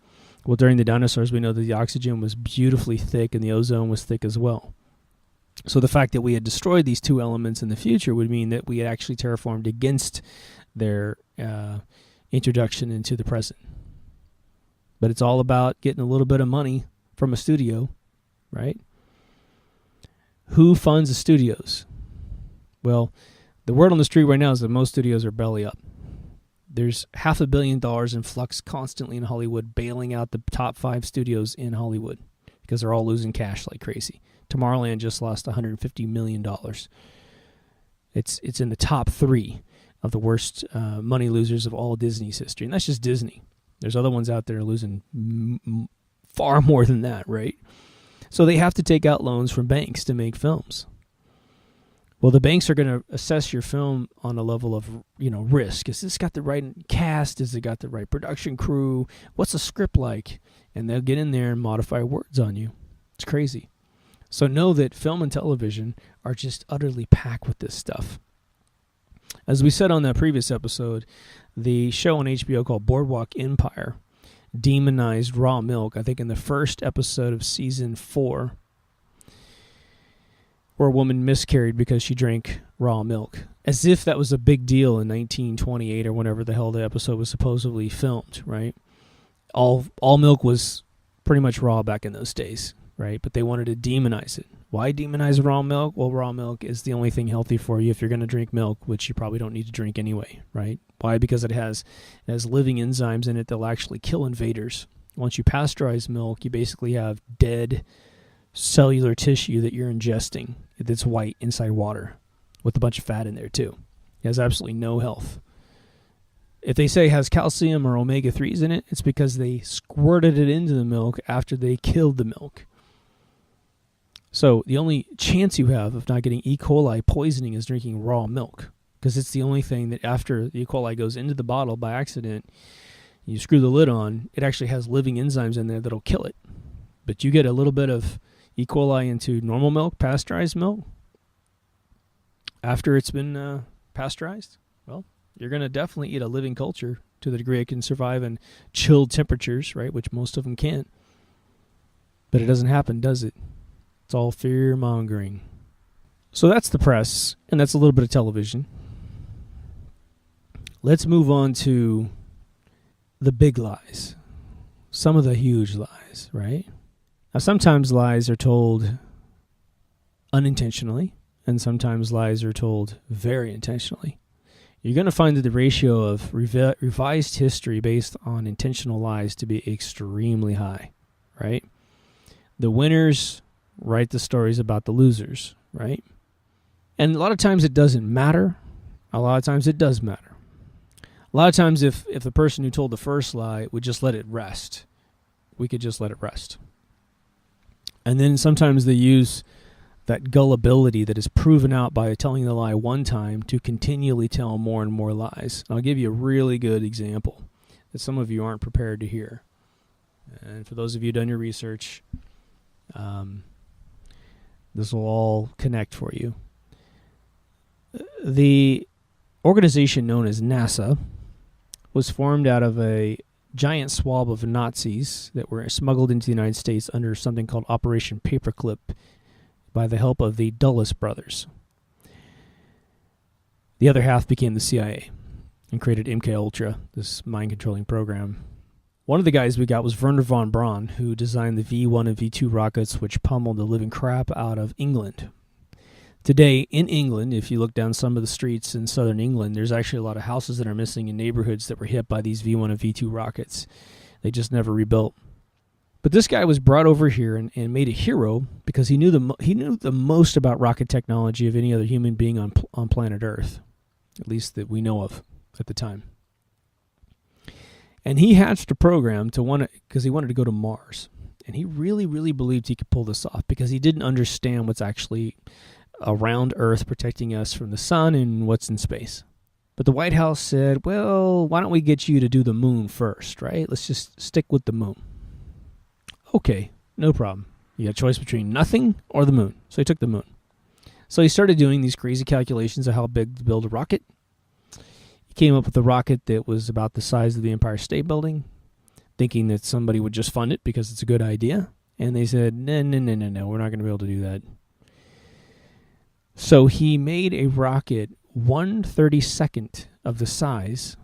Well, during the dinosaurs, we know that the oxygen was beautifully thick and the ozone was thick as well. So the fact that we had destroyed these two elements in the future would mean that we had actually terraformed against their introduction into the present. But it's all about getting a little bit of money from a studio, right? Who funds the studios? Well, the word on the street right now is that most studios are belly up. There's $500 million in flux constantly in Hollywood, bailing out the top 5 studios in Hollywood because they're all losing cash like crazy. Tomorrowland just lost $150 million. It's in the top 3 of the worst money losers of all Disney's history. And that's just Disney. There's other ones out there losing far more than that, right? So they have to take out loans from banks to make films. Well, the banks are going to assess your film on a level of, risk. Has this got the right cast? Has it got the right production crew? What's the script like? And they'll get in there and modify words on you. It's crazy. So know that film and television are just utterly packed with this stuff. As we said on that previous episode, the show on HBO called Boardwalk Empire demonized raw milk, I think in the first episode of season 4, where a woman miscarried because she drank raw milk, as if that was a big deal in 1928 or whenever the hell the episode was supposedly filmed, right? all milk was pretty much raw back in those days, right? But they wanted to demonize it. Why demonize raw milk? Well, raw milk is the only thing healthy for you if you're going to drink milk, which you probably don't need to drink anyway, right? Why? Because it has living enzymes in it that will actually kill invaders. Once you pasteurize milk, you basically have dead cellular tissue that you're ingesting that's white inside water with a bunch of fat in there too. It has absolutely no health. If they say it has calcium or omega-3s in it, it's because they squirted it into the milk after they killed the milk. So the only chance you have of not getting E. coli poisoning is drinking raw milk, because it's the only thing that after the E. coli goes into the bottle by accident, you screw the lid on, it actually has living enzymes in there that'll kill it. But you get a little bit of E. coli into normal milk, pasteurized milk, after it's been pasteurized, well, you're going to definitely eat a living culture to the degree it can survive in chilled temperatures, right, which most of them can't. But it doesn't happen, does it? It's all fear-mongering. So that's the press, and that's a little bit of television. Let's move on to the big lies. Some of the huge lies, right? Now, sometimes lies are told unintentionally, and sometimes lies are told very intentionally. You're going to find that the ratio of revised history based on intentional lies to be extremely high, right? The winners write the stories about the losers, right? And a lot of times it doesn't matter. A lot of times it does matter. A lot of times if the person who told the first lie would just let it rest, we could just let it rest. And then sometimes they use that gullibility that is proven out by telling the lie one time to continually tell more and more lies. And I'll give you a really good example that some of you aren't prepared to hear. And for those of you who've done your research, this will all connect for you. The organization known as NASA was formed out of a giant swab of Nazis that were smuggled into the United States under something called Operation Paperclip by the help of the Dulles brothers. The other half became the CIA and created MKUltra, this mind-controlling program. One of the guys we got was Wernher von Braun, who designed the V-1 and V-2 rockets, which pummeled the living crap out of England. Today, in England, if you look down some of the streets in southern England, there's actually a lot of houses that are missing in neighborhoods that were hit by these V-1 and V-2 rockets. They just never rebuilt. But this guy was brought over here and made a hero because he knew the most about rocket technology of any other human being on planet Earth, at least that we know of at the time. And he hatched a program because he wanted to go to Mars. And he really, really believed he could pull this off because he didn't understand what's actually around Earth protecting us from the sun and what's in space. But the White House said, well, why don't we get you to do the moon first, right? Let's just stick with the moon. Okay, no problem. You got a choice between nothing or the moon. So he took the moon. So he started doing these crazy calculations of how big to build a rocket. He came up with a rocket that was about the size of the Empire State Building, thinking that somebody would just fund it because it's a good idea. And they said, no, we're not going to be able to do that. So he made a rocket 1/32nd of the size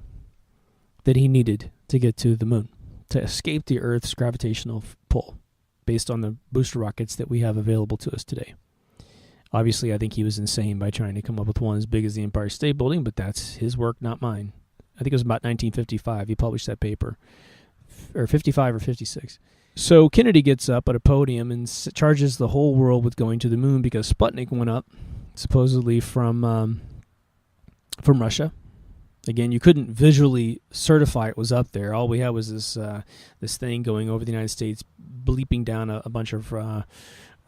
that he needed to get to the moon, to escape the Earth's gravitational pull, based on the booster rockets that we have available to us today. Obviously, I think he was insane by trying to come up with one as big as the Empire State Building, but that's his work, not mine. I think it was about 1955 he published that paper, or 55 or 56. So Kennedy gets up at a podium and charges the whole world with going to the moon because Sputnik went up, supposedly from Russia. Again, you couldn't visually certify it was up there. All we had was this thing going over the United States, bleeping down a bunch of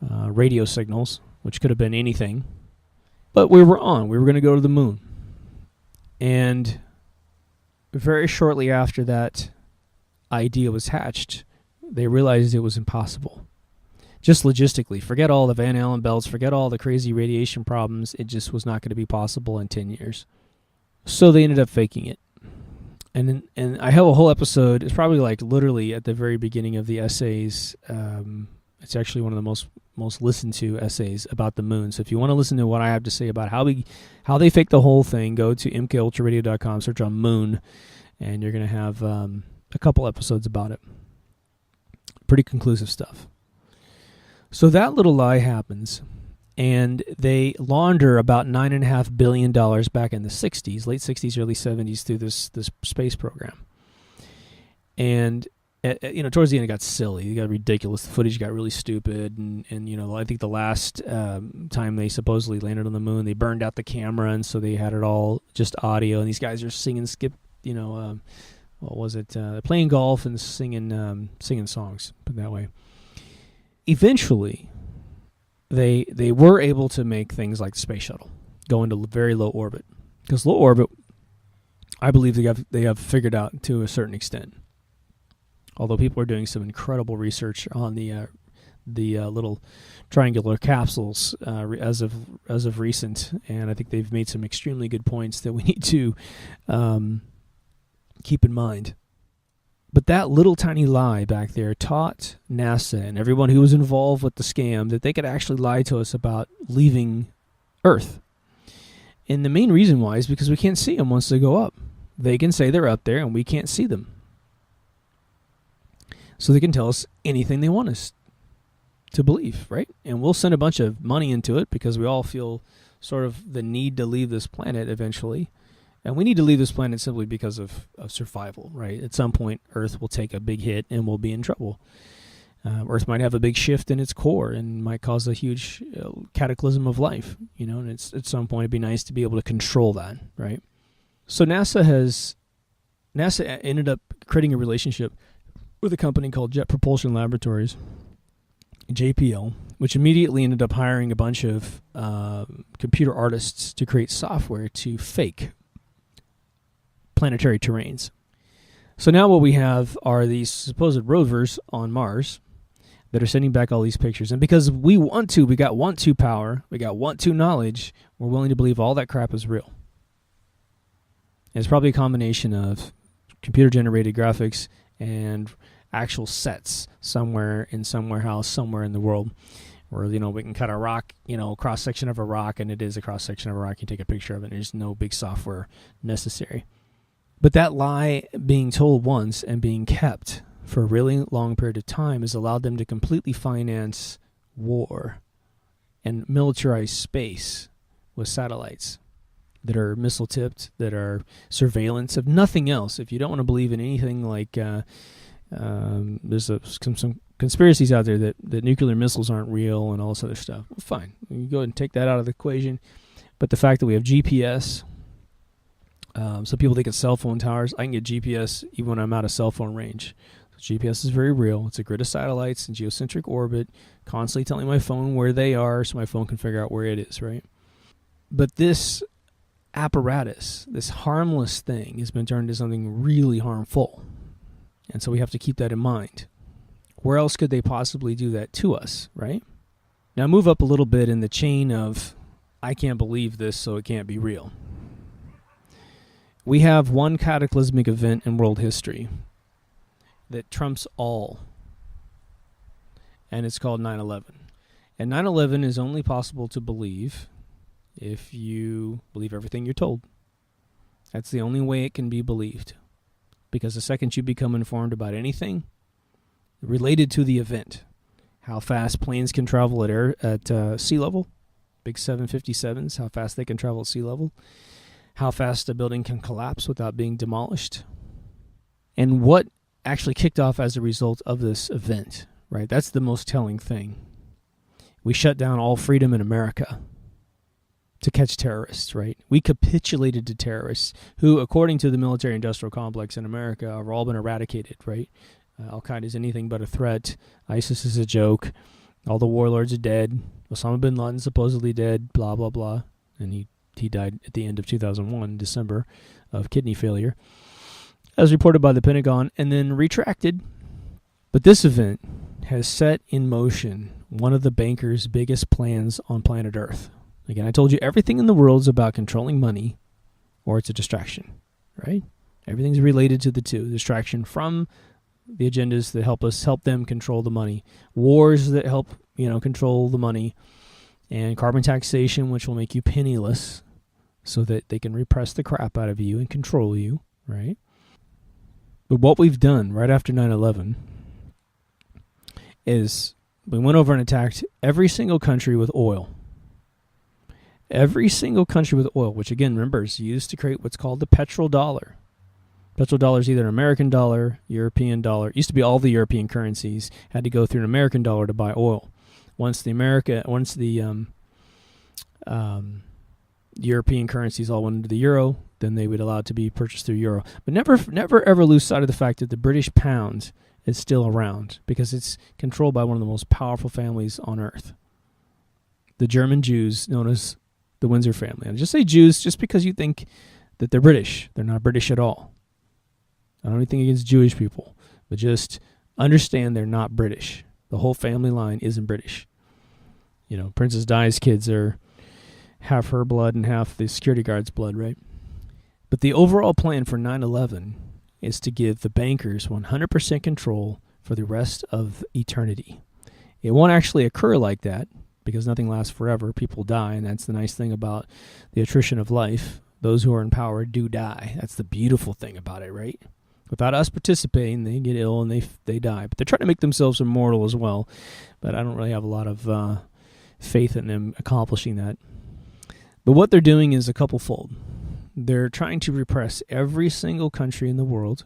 radio signals, which could have been anything. But we were on. We were going to go to the moon. And very shortly after that idea was hatched, they realized it was impossible. Just logistically. Forget all the Van Allen belts. Forget all the crazy radiation problems. It just was not going to be possible in 10 years. So they ended up faking it. And I have a whole episode. It's probably like literally at the very beginning of the essays. It's actually one of the most listened to essays about the moon. So if you want to listen to what I have to say about how they faked the whole thing, go to mkultraradio.com, search on moon, and you're going to have a couple episodes about it. Pretty conclusive stuff. So that little lie happens, and they launder about $9.5 billion back in the 60s, late 60s, early 70s, through this space program. And towards the end, it got silly. It got ridiculous. The footage got really stupid. And I think the last time they supposedly landed on the moon, they burned out the camera, and so they had it all just audio. And these guys are singing, what was it? Playing golf and singing songs, put it that way. Eventually, they were able to make things like the space shuttle go into very low orbit. Because low orbit, I believe they have figured out to a certain extent. Although people are doing some incredible research on the little triangular capsules as of recent, and I think they've made some extremely good points that we need to keep in mind. But that little tiny lie back there taught NASA and everyone who was involved with the scam that they could actually lie to us about leaving Earth. And the main reason why is because we can't see them once they go up. They can say they're up there and we can't see them. So they can tell us anything they want us to believe, right? And we'll send a bunch of money into it because we all feel sort of the need to leave this planet eventually. And we need to leave this planet simply because of survival, right? At some point, Earth will take a big hit and we'll be in trouble. Earth might have a big shift in its core and might cause a huge cataclysm of life, and it's, at some point it'd be nice to be able to control that, right? So NASA ended up creating a relationship with a company called Jet Propulsion Laboratories, JPL, which immediately ended up hiring a bunch of computer artists to create software to fake planetary terrains. So now what we have are these supposed rovers on Mars that are sending back all these pictures. And because we got want to power, we got want to knowledge, we're willing to believe all that crap is real. And it's probably a combination of computer-generated graphics and actual sets somewhere in some warehouse somewhere in the world where, we can cut a rock, cross-section of a rock, and it is a cross-section of a rock. You take a picture of it, and there's no big software necessary. But that lie being told once and being kept for a really long period of time has allowed them to completely finance war and militarize space with satellites that are missile-tipped, that are surveillance of nothing else. If you don't want to believe in anything like there's some conspiracies out there that nuclear missiles aren't real and all this other stuff, well, fine. You can go ahead and take that out of the equation. But the fact that we have GPS, so people think it's cell phone towers. I can get GPS even when I'm out of cell phone range. So GPS is very real. It's a grid of satellites in geocentric orbit, constantly telling my phone where they are so my phone can figure out where it is, right? But this apparatus, this harmless thing, has been turned into something really harmful. And so we have to keep that in mind. Where else could they possibly do that to us, right? Now move up a little bit in the chain of, I can't believe this, so it can't be real. We have one cataclysmic event in world history that trumps all, and it's called 9/11. And 9/11 is only possible to believe if you believe everything you're told. That's the only way it can be believed. Because the second you become informed about anything related to the event, how fast planes can travel at sea level, big 757s, how fast they can travel at sea level, how fast a building can collapse without being demolished, and what actually kicked off as a result of this event, right? That's the most telling thing. We shut down all freedom in America to catch terrorists, right? We capitulated to terrorists who, according to the military-industrial complex in America, have all been eradicated, right? Al-Qaeda is anything but a threat. ISIS is a joke. All the warlords are dead. Osama bin Laden supposedly dead, blah, blah, blah. And he died at the end of 2001, December, of kidney failure, as reported by the Pentagon, and then retracted. But this event has set in motion one of the bankers' biggest plans on planet Earth. Again, I told you everything in the world is about controlling money, or it's a distraction, right? Everything's related to the two. Distraction from the agendas that help them control the money. Wars that help, control the money. And carbon taxation, which will make you penniless so that they can repress the crap out of you and control you, right? But what we've done right after 9/11 is we went over and attacked every single country with oil. Every single country with oil, which again, remember, is used to create what's called the petrodollar. Petrodollar is either an American dollar, European dollar. It used to be all the European currencies had to go through an American dollar to buy oil. Once the European currencies all went into the euro, then they would allow it to be purchased through euro. But never ever lose sight of the fact that the British pound is still around because it's controlled by one of the most powerful families on earth. The German Jews, known as the Windsor family. And I just say Jews just because you think that they're British. They're not British at all. I don't have anything against Jewish people, but just understand they're not British. The whole family line isn't British. You know, Princess Di's kids are half her blood and half the security guard's blood, right? But the overall plan for 9/11 is to give the bankers 100% control for the rest of eternity. It won't actually occur like that because nothing lasts forever. People die, and that's the nice thing about the attrition of life. Those who are in power do die. That's the beautiful thing about it, right? Without us participating, they get ill and they die. But they're trying to make themselves immortal as well. But I don't really have a lot of faith in them accomplishing that. But what they're doing is a couple-fold. They're trying to repress every single country in the world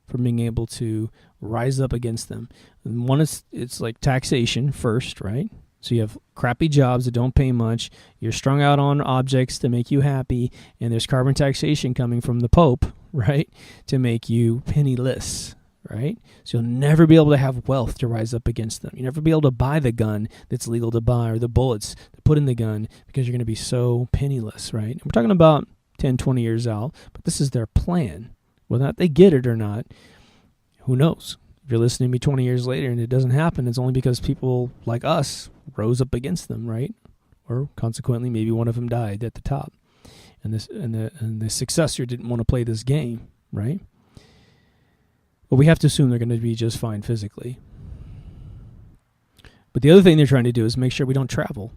from being able to rise up against them. And one is, it's like taxation first, right? So you have crappy jobs that don't pay much. You're strung out on objects to make you happy. And there's carbon taxation coming from the Pope, right, to make you penniless, right? So you'll never be able to have wealth to rise up against them. You'll never be able to buy the gun that's legal to buy or the bullets to put in the gun because you're going to be so penniless, right? And we're talking about 10, 20 years out, but this is their plan. Whether or not they get it or not, who knows? If you're listening to me 20 years later and it doesn't happen, it's only because people like us rose up against them, right? Or consequently, maybe one of them died at the top. And the successor didn't want to play this game, right? But we have to assume they're going to be just fine physically. But the other thing they're trying to do is make sure we don't travel,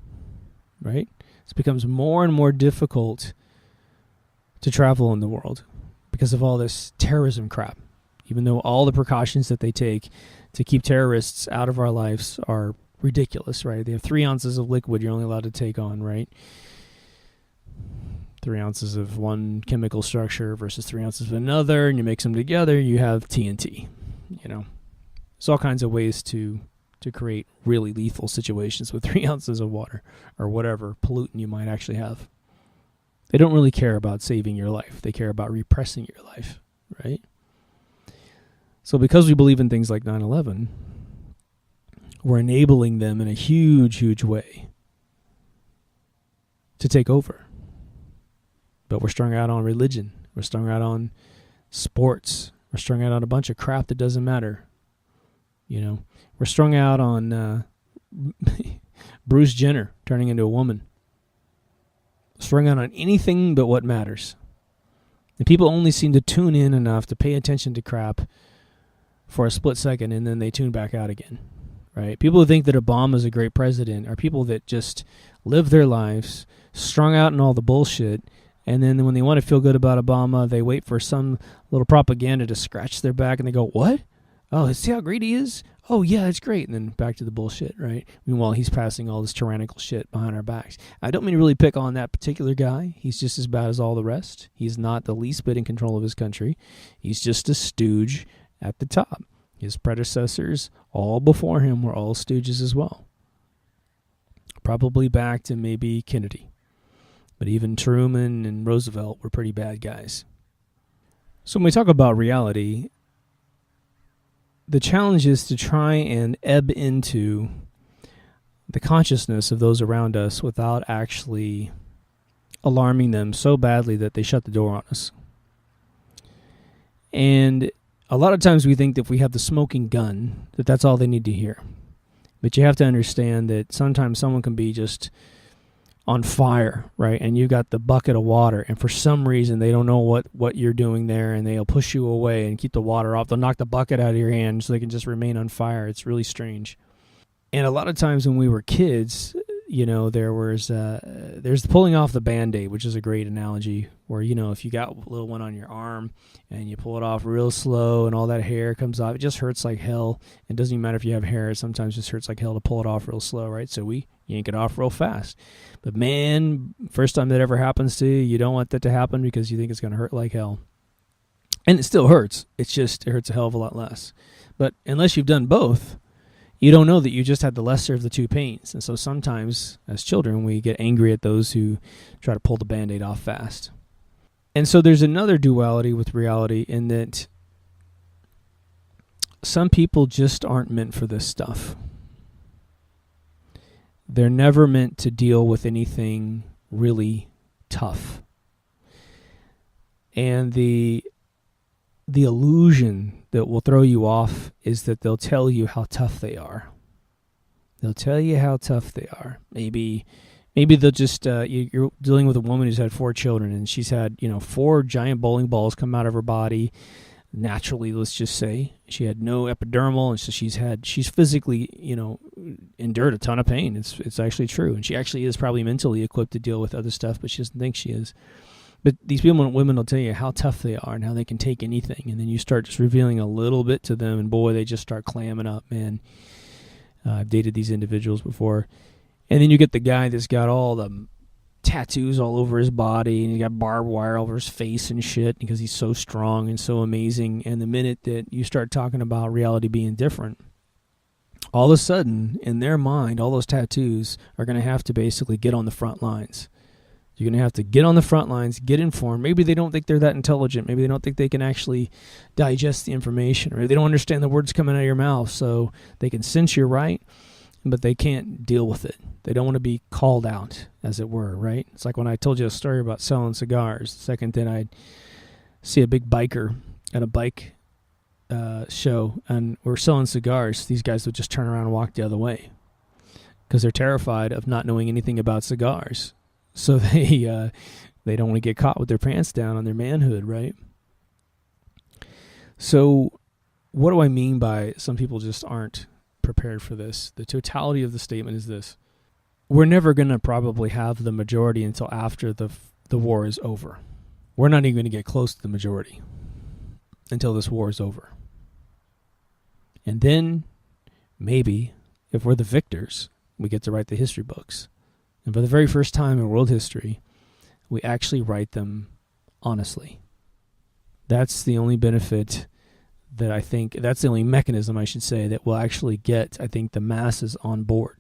right? It becomes more and more difficult to travel in the world because of all this terrorism crap. Even though all the precautions that they take to keep terrorists out of our lives are ridiculous, right? They have 3 ounces of liquid you're only allowed to take on, right? 3 ounces of one chemical structure versus 3 ounces of another, and you mix them together, you have TNT. You know, there's all kinds of ways to create really lethal situations with 3 ounces of water or whatever pollutant you might actually have. They don't really care about saving your life. They care about repressing your life, right? So because we believe in things like 9/11, we're enabling them in a huge, huge way to take over. But we're strung out on religion. We're strung out on sports. We're strung out on a bunch of crap that doesn't matter. You know, we're strung out on Bruce Jenner turning into a woman. Strung out on anything but what matters. And people only seem to tune in enough to pay attention to crap for a split second, and then they tune back out again, right? People who think that Obama is a great president are people that just live their lives strung out in all the bullshit, and then when they want to feel good about Obama, they wait for some little propaganda to scratch their back, and they go, what? Oh, see how great he is? Oh, yeah, it's great. And then back to the bullshit, right? Meanwhile, he's passing all this tyrannical shit behind our backs. I don't mean to really pick on that particular guy. He's just as bad as all the rest. He's not the least bit in control of his country. He's just a stooge at the top. His predecessors, all before him, were all stooges as well. Probably back to maybe Kennedy. But even Truman and Roosevelt were pretty bad guys. So when we talk about reality, the challenge is to try and ebb into the consciousness of those around us without actually alarming them so badly that they shut the door on us. And a lot of times we think that if we have the smoking gun, that that's all they need to hear. But you have to understand that sometimes someone can be just on fire, right? And you've got the bucket of water, and for some reason they don't know what you're doing there, and they'll push you away and keep the water off. They'll knock the bucket out of your hand so they can just remain on fire. It's really strange. And a lot of times when we were kids, there's the pulling off the Band-Aid, which is a great analogy, where, if you got a little one on your arm and you pull it off real slow and all that hair comes off, it just hurts like hell. It doesn't even matter if you have hair. It sometimes just hurts like hell to pull it off real slow, right? So we yank it off real fast. But man, first time that ever happens to you, you don't want that to happen because you think it's going to hurt like hell. And it still hurts. It hurts a hell of a lot less. But unless you've done both, you don't know that you just had the lesser of the two pains. And so sometimes, as children, we get angry at those who try to pull the Band-Aid off fast. And so there's another duality with reality in that some people just aren't meant for this stuff. They're never meant to deal with anything really tough. And the illusion that will throw you off is that they'll tell you how tough they are. They'll tell you how tough they are. Maybe they'll just, you're dealing with a woman who's had 4 children, and she's had, 4 giant bowling balls come out of her body naturally, let's just say. She had no epidural, and so she's physically, endured a ton of pain. It's actually true. And she actually is probably mentally equipped to deal with other stuff, but she doesn't think she is. But these women will tell you how tough they are and how they can take anything. And then you start just revealing a little bit to them, and boy, they just start clamming up, man. I've dated these individuals before. And then you get the guy that's got all the tattoos all over his body, and he got barbed wire all over his face and shit because he's so strong and so amazing. And the minute that you start talking about reality being different, all of a sudden, in their mind, all those tattoos are going to have to basically get on the front lines. You're going to have to get on the front lines, get informed. Maybe they don't think they're that intelligent. Maybe they don't think they can actually digest the information, or they don't understand the words coming out of your mouth, so they can sense you're right, but they can't deal with it. They don't want to be called out, as it were, right? It's like when I told you a story about selling cigars. The second that I'd see a big biker at a bike show, and we're selling cigars, these guys would just turn around and walk the other way because they're terrified of not knowing anything about cigars. So they don't want to get caught with their pants down on their manhood, right? So what do I mean by some people just aren't prepared for this? The totality of the statement is this. We're never going to probably have the majority until after the war is over. We're not even going to get close to the majority until this war is over. And then maybe, if we're the victors, we get to write the history books. And for the very first time in world history, we actually write them honestly. That's the only benefit that I think, that's the only mechanism, I should say, that will actually get, I think, the masses on board.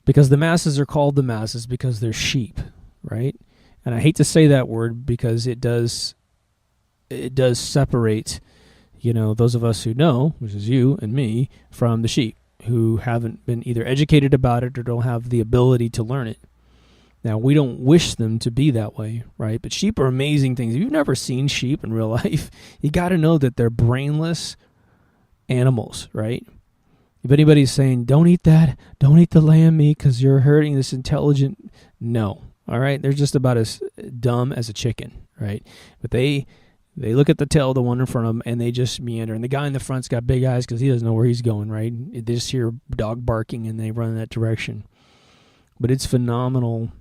Because the masses are called the masses because they're sheep, right? And I hate to say that word because it does separate, those of us who know, which is you and me, from the sheep, who haven't been either educated about it or don't have the ability to learn it. Now, we don't wish them to be that way, right? But sheep are amazing things. If you've never seen sheep in real life, you got to know that they're brainless animals, right? If anybody's saying, don't eat that, don't eat the lamb meat because you're hurting this intelligent, no, all right? They're just about as dumb as a chicken, right? But they look at the tail of the one in front of them, and they just meander. And the guy in the front's got big eyes because he doesn't know where he's going, right? They just hear dog barking, and they run in that direction. But it's phenomenal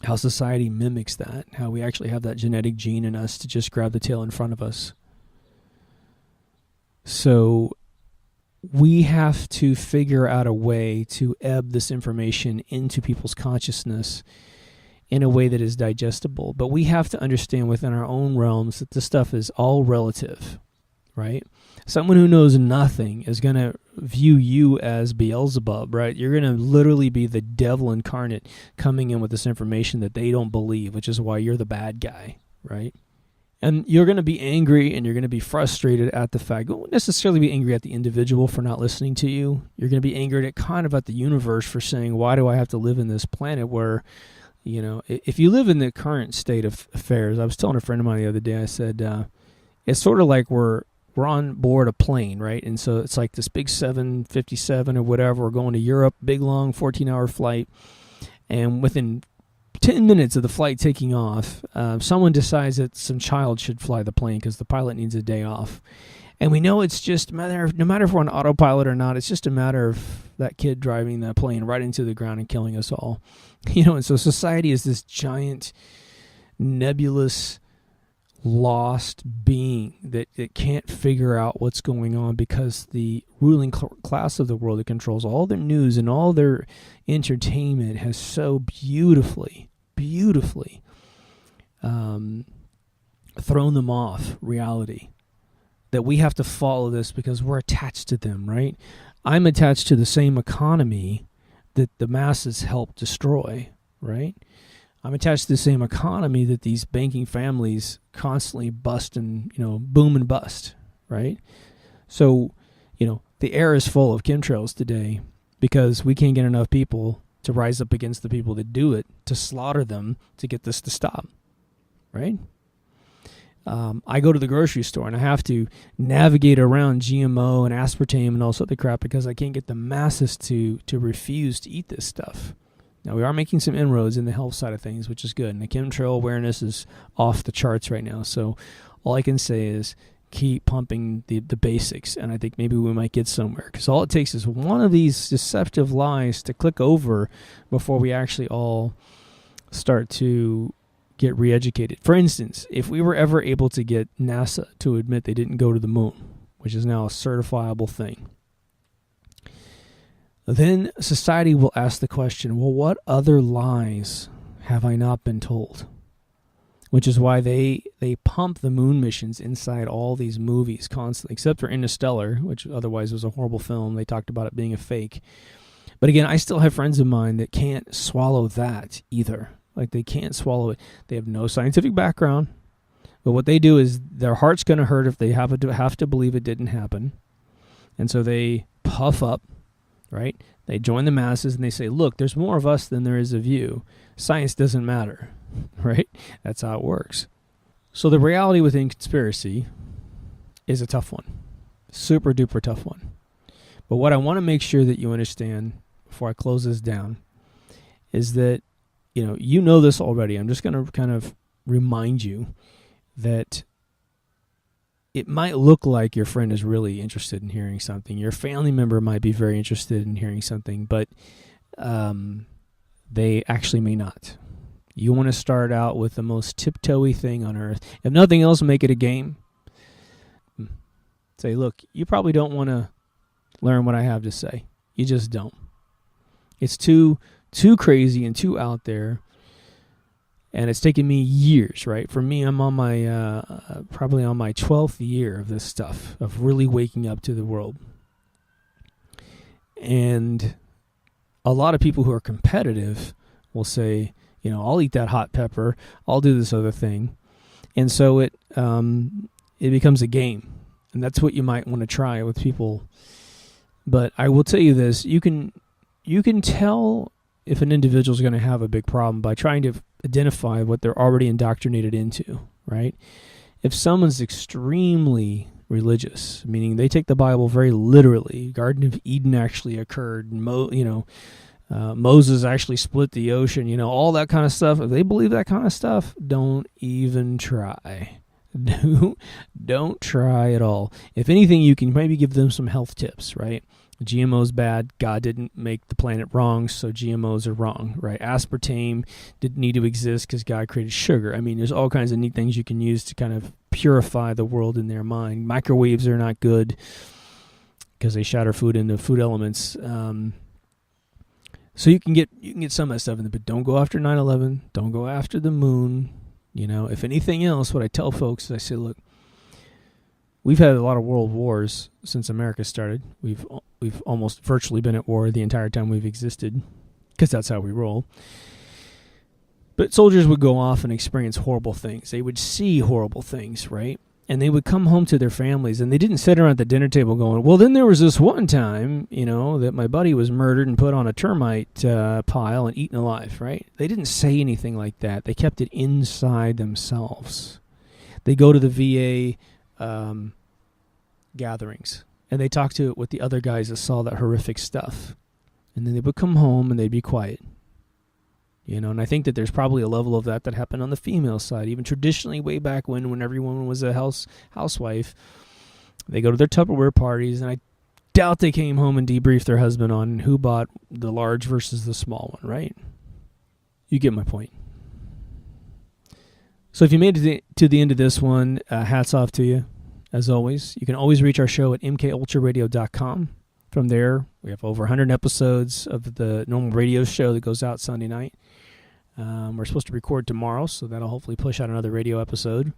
how society mimics that, how we actually have that genetic gene in us to just grab the tail in front of us. So we have to figure out a way to ebb this information into people's consciousness in a way that is digestible. But we have to understand within our own realms that this stuff is all relative, right? Someone who knows nothing is going to view you as Beelzebub, right? You're going to literally be the devil incarnate coming in with this information that they don't believe, which is why you're the bad guy, right? And you're going to be angry and you're going to be frustrated at the fact, you won't necessarily be angry at the individual for not listening to you. You're going to be angered at kind of at the universe for saying, why do I have to live in this planet where, if you live in the current state of affairs, I was telling a friend of mine the other day, I said, it's sort of like we're on board a plane, right? And so it's like this big 757 or whatever. We're going to Europe, big, long 14-hour flight. And within 10 minutes of the flight taking off, someone decides that some child should fly the plane because the pilot needs a day off. And we know it's just no matter if we're on autopilot or not, it's just a matter of that kid driving that plane right into the ground and killing us all. And so society is this giant, nebulous, lost being that can't figure out what's going on because the ruling class of the world that controls all their news and all their entertainment has so beautifully thrown them off reality that we have to follow this because we're attached to them, right? I'm attached to the same economy that the masses help destroy, right? I'm attached to the same economy that these banking families constantly bust and, boom and bust, right? So, the air is full of chemtrails today because we can't get enough people to rise up against the people that do it, to slaughter them, to get this to stop, right? I go to the grocery store and I have to navigate around GMO and aspartame and all sorts of crap because I can't get the masses to refuse to eat this stuff. Now, we are making some inroads in the health side of things, which is good. And the chemtrail awareness is off the charts right now. So all I can say is keep pumping the basics. And I think maybe we might get somewhere. Because all it takes is one of these deceptive lies to click over before we actually all start to get re-educated. For instance, if we were ever able to get NASA to admit they didn't go to the moon, which is now a certifiable thing, then society will ask the question, well, what other lies have I not been told? Which is why they pump the moon missions inside all these movies constantly, except for Interstellar, which otherwise was a horrible film. They talked about it being a fake. But again, I still have friends of mine that can't swallow that either. Like, they can't swallow it. They have no scientific background. But what they do is their heart's going to hurt if they have to believe it didn't happen. And so they puff up, right? They join the masses and they say, look, there's more of us than there is of you. Science doesn't matter, right? That's how it works. So the reality within conspiracy is a tough one. Super duper tough one. But what I want to make sure that you understand before I close this down is that you know this already. I'm just going to kind of remind you that it might look like your friend is really interested in hearing something. Your family member might be very interested in hearing something, but they actually may not. You want to start out with the most tiptoey thing on earth. If nothing else, make it a game. Say, look, you probably don't want to learn what I have to say. You just don't. It's too crazy and too out there, and it's taken me years, right? For me, I'm on my probably on my 12th year of this stuff, of really waking up to the world. And a lot of people who are competitive will say, I'll eat that hot pepper, I'll do this other thing, and so it becomes a game, and that's what you might want to try with people. But I will tell you this: you can tell if an individual is going to have a big problem by trying to identify what they're already indoctrinated into, right? If someone's extremely religious, meaning they take the Bible very literally, Garden of Eden actually occurred, Moses actually split the ocean, all that kind of stuff. If they believe that kind of stuff, don't even try. Don't try at all. If anything, you can maybe give them some health tips, right? GMO's bad. God didn't make the planet wrong, so GMOs are wrong, right? Aspartame didn't need to exist because God created sugar. I mean, there's all kinds of neat things you can use to kind of purify the world in their mind. Microwaves are not good because they shatter food into food elements. So you can get some of that stuff in there, but don't go after 9/11. Don't go after the moon. If anything else, what I tell folks is I say, look, we've had a lot of world wars since America started. We've almost virtually been at war the entire time we've existed, because that's how we roll. But soldiers would go off and experience horrible things. They would see horrible things, right? And they would come home to their families, and they didn't sit around at the dinner table going, well, then there was this one time, that my buddy was murdered and put on a termite pile and eaten alive, right? They didn't say anything like that. They kept it inside themselves. They go to the VA gatherings, and they talk to it with the other guys that saw that horrific stuff. And then they would come home and they'd be quiet. And I think that there's probably a level of that happened on the female side. Even traditionally, way back when everyone was a housewife, They go to their Tupperware parties, and I doubt they came home and debriefed their husband on who bought the large versus the small one, right? You get my point. So if you made it to the end of this one, hats off to you, as always. You can always reach our show at mkultraradio.com. From there, we have over 100 episodes of the normal radio show that goes out Sunday night. We're supposed to record tomorrow, so that'll hopefully push out another radio episode.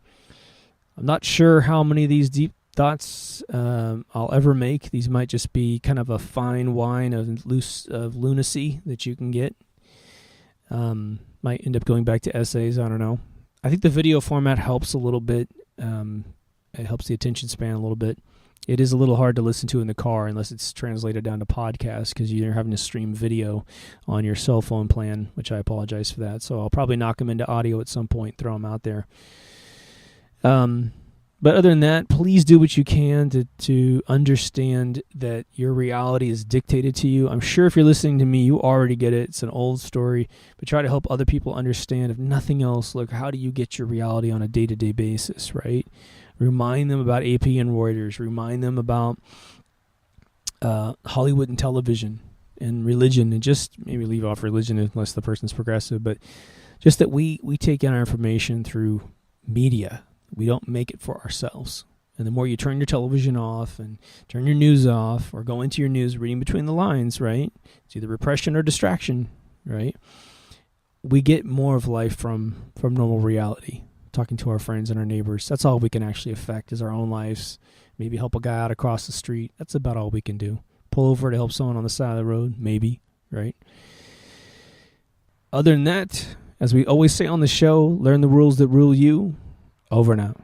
I'm not sure how many of these deep thoughts I'll ever make. These might just be kind of a fine wine of lunacy that you can get. Might end up going back to essays. I don't know. I think the video format helps a little bit. It helps the attention span a little bit. It is a little hard to listen to in the car unless it's translated down to podcast, because you're having to stream video on your cell phone plan, which I apologize for that. So I'll probably knock them into audio at some point, throw them out there. But other than that, please do what you can to understand that your reality is dictated to you. I'm sure if you're listening to me, you already get it. It's an old story, but try to help other people understand. If nothing else, look, how do you get your reality on a day-to-day basis, right? Remind them about AP and Reuters. Remind them about Hollywood and television and religion, and just maybe leave off religion unless the person's progressive, but just that we take in our information through media. We don't make it for ourselves. And the more you turn your television off and turn your news off, or go into your news reading between the lines, right? It's either repression or distraction, right? We get more of life from normal reality. Talking to our friends and our neighbors. That's all we can actually affect is our own lives. Maybe help a guy out across the street. That's about all we can do. Pull over to help someone on the side of the road, maybe, right? Other than that, as we always say on the show, learn the rules that rule you. Over and out.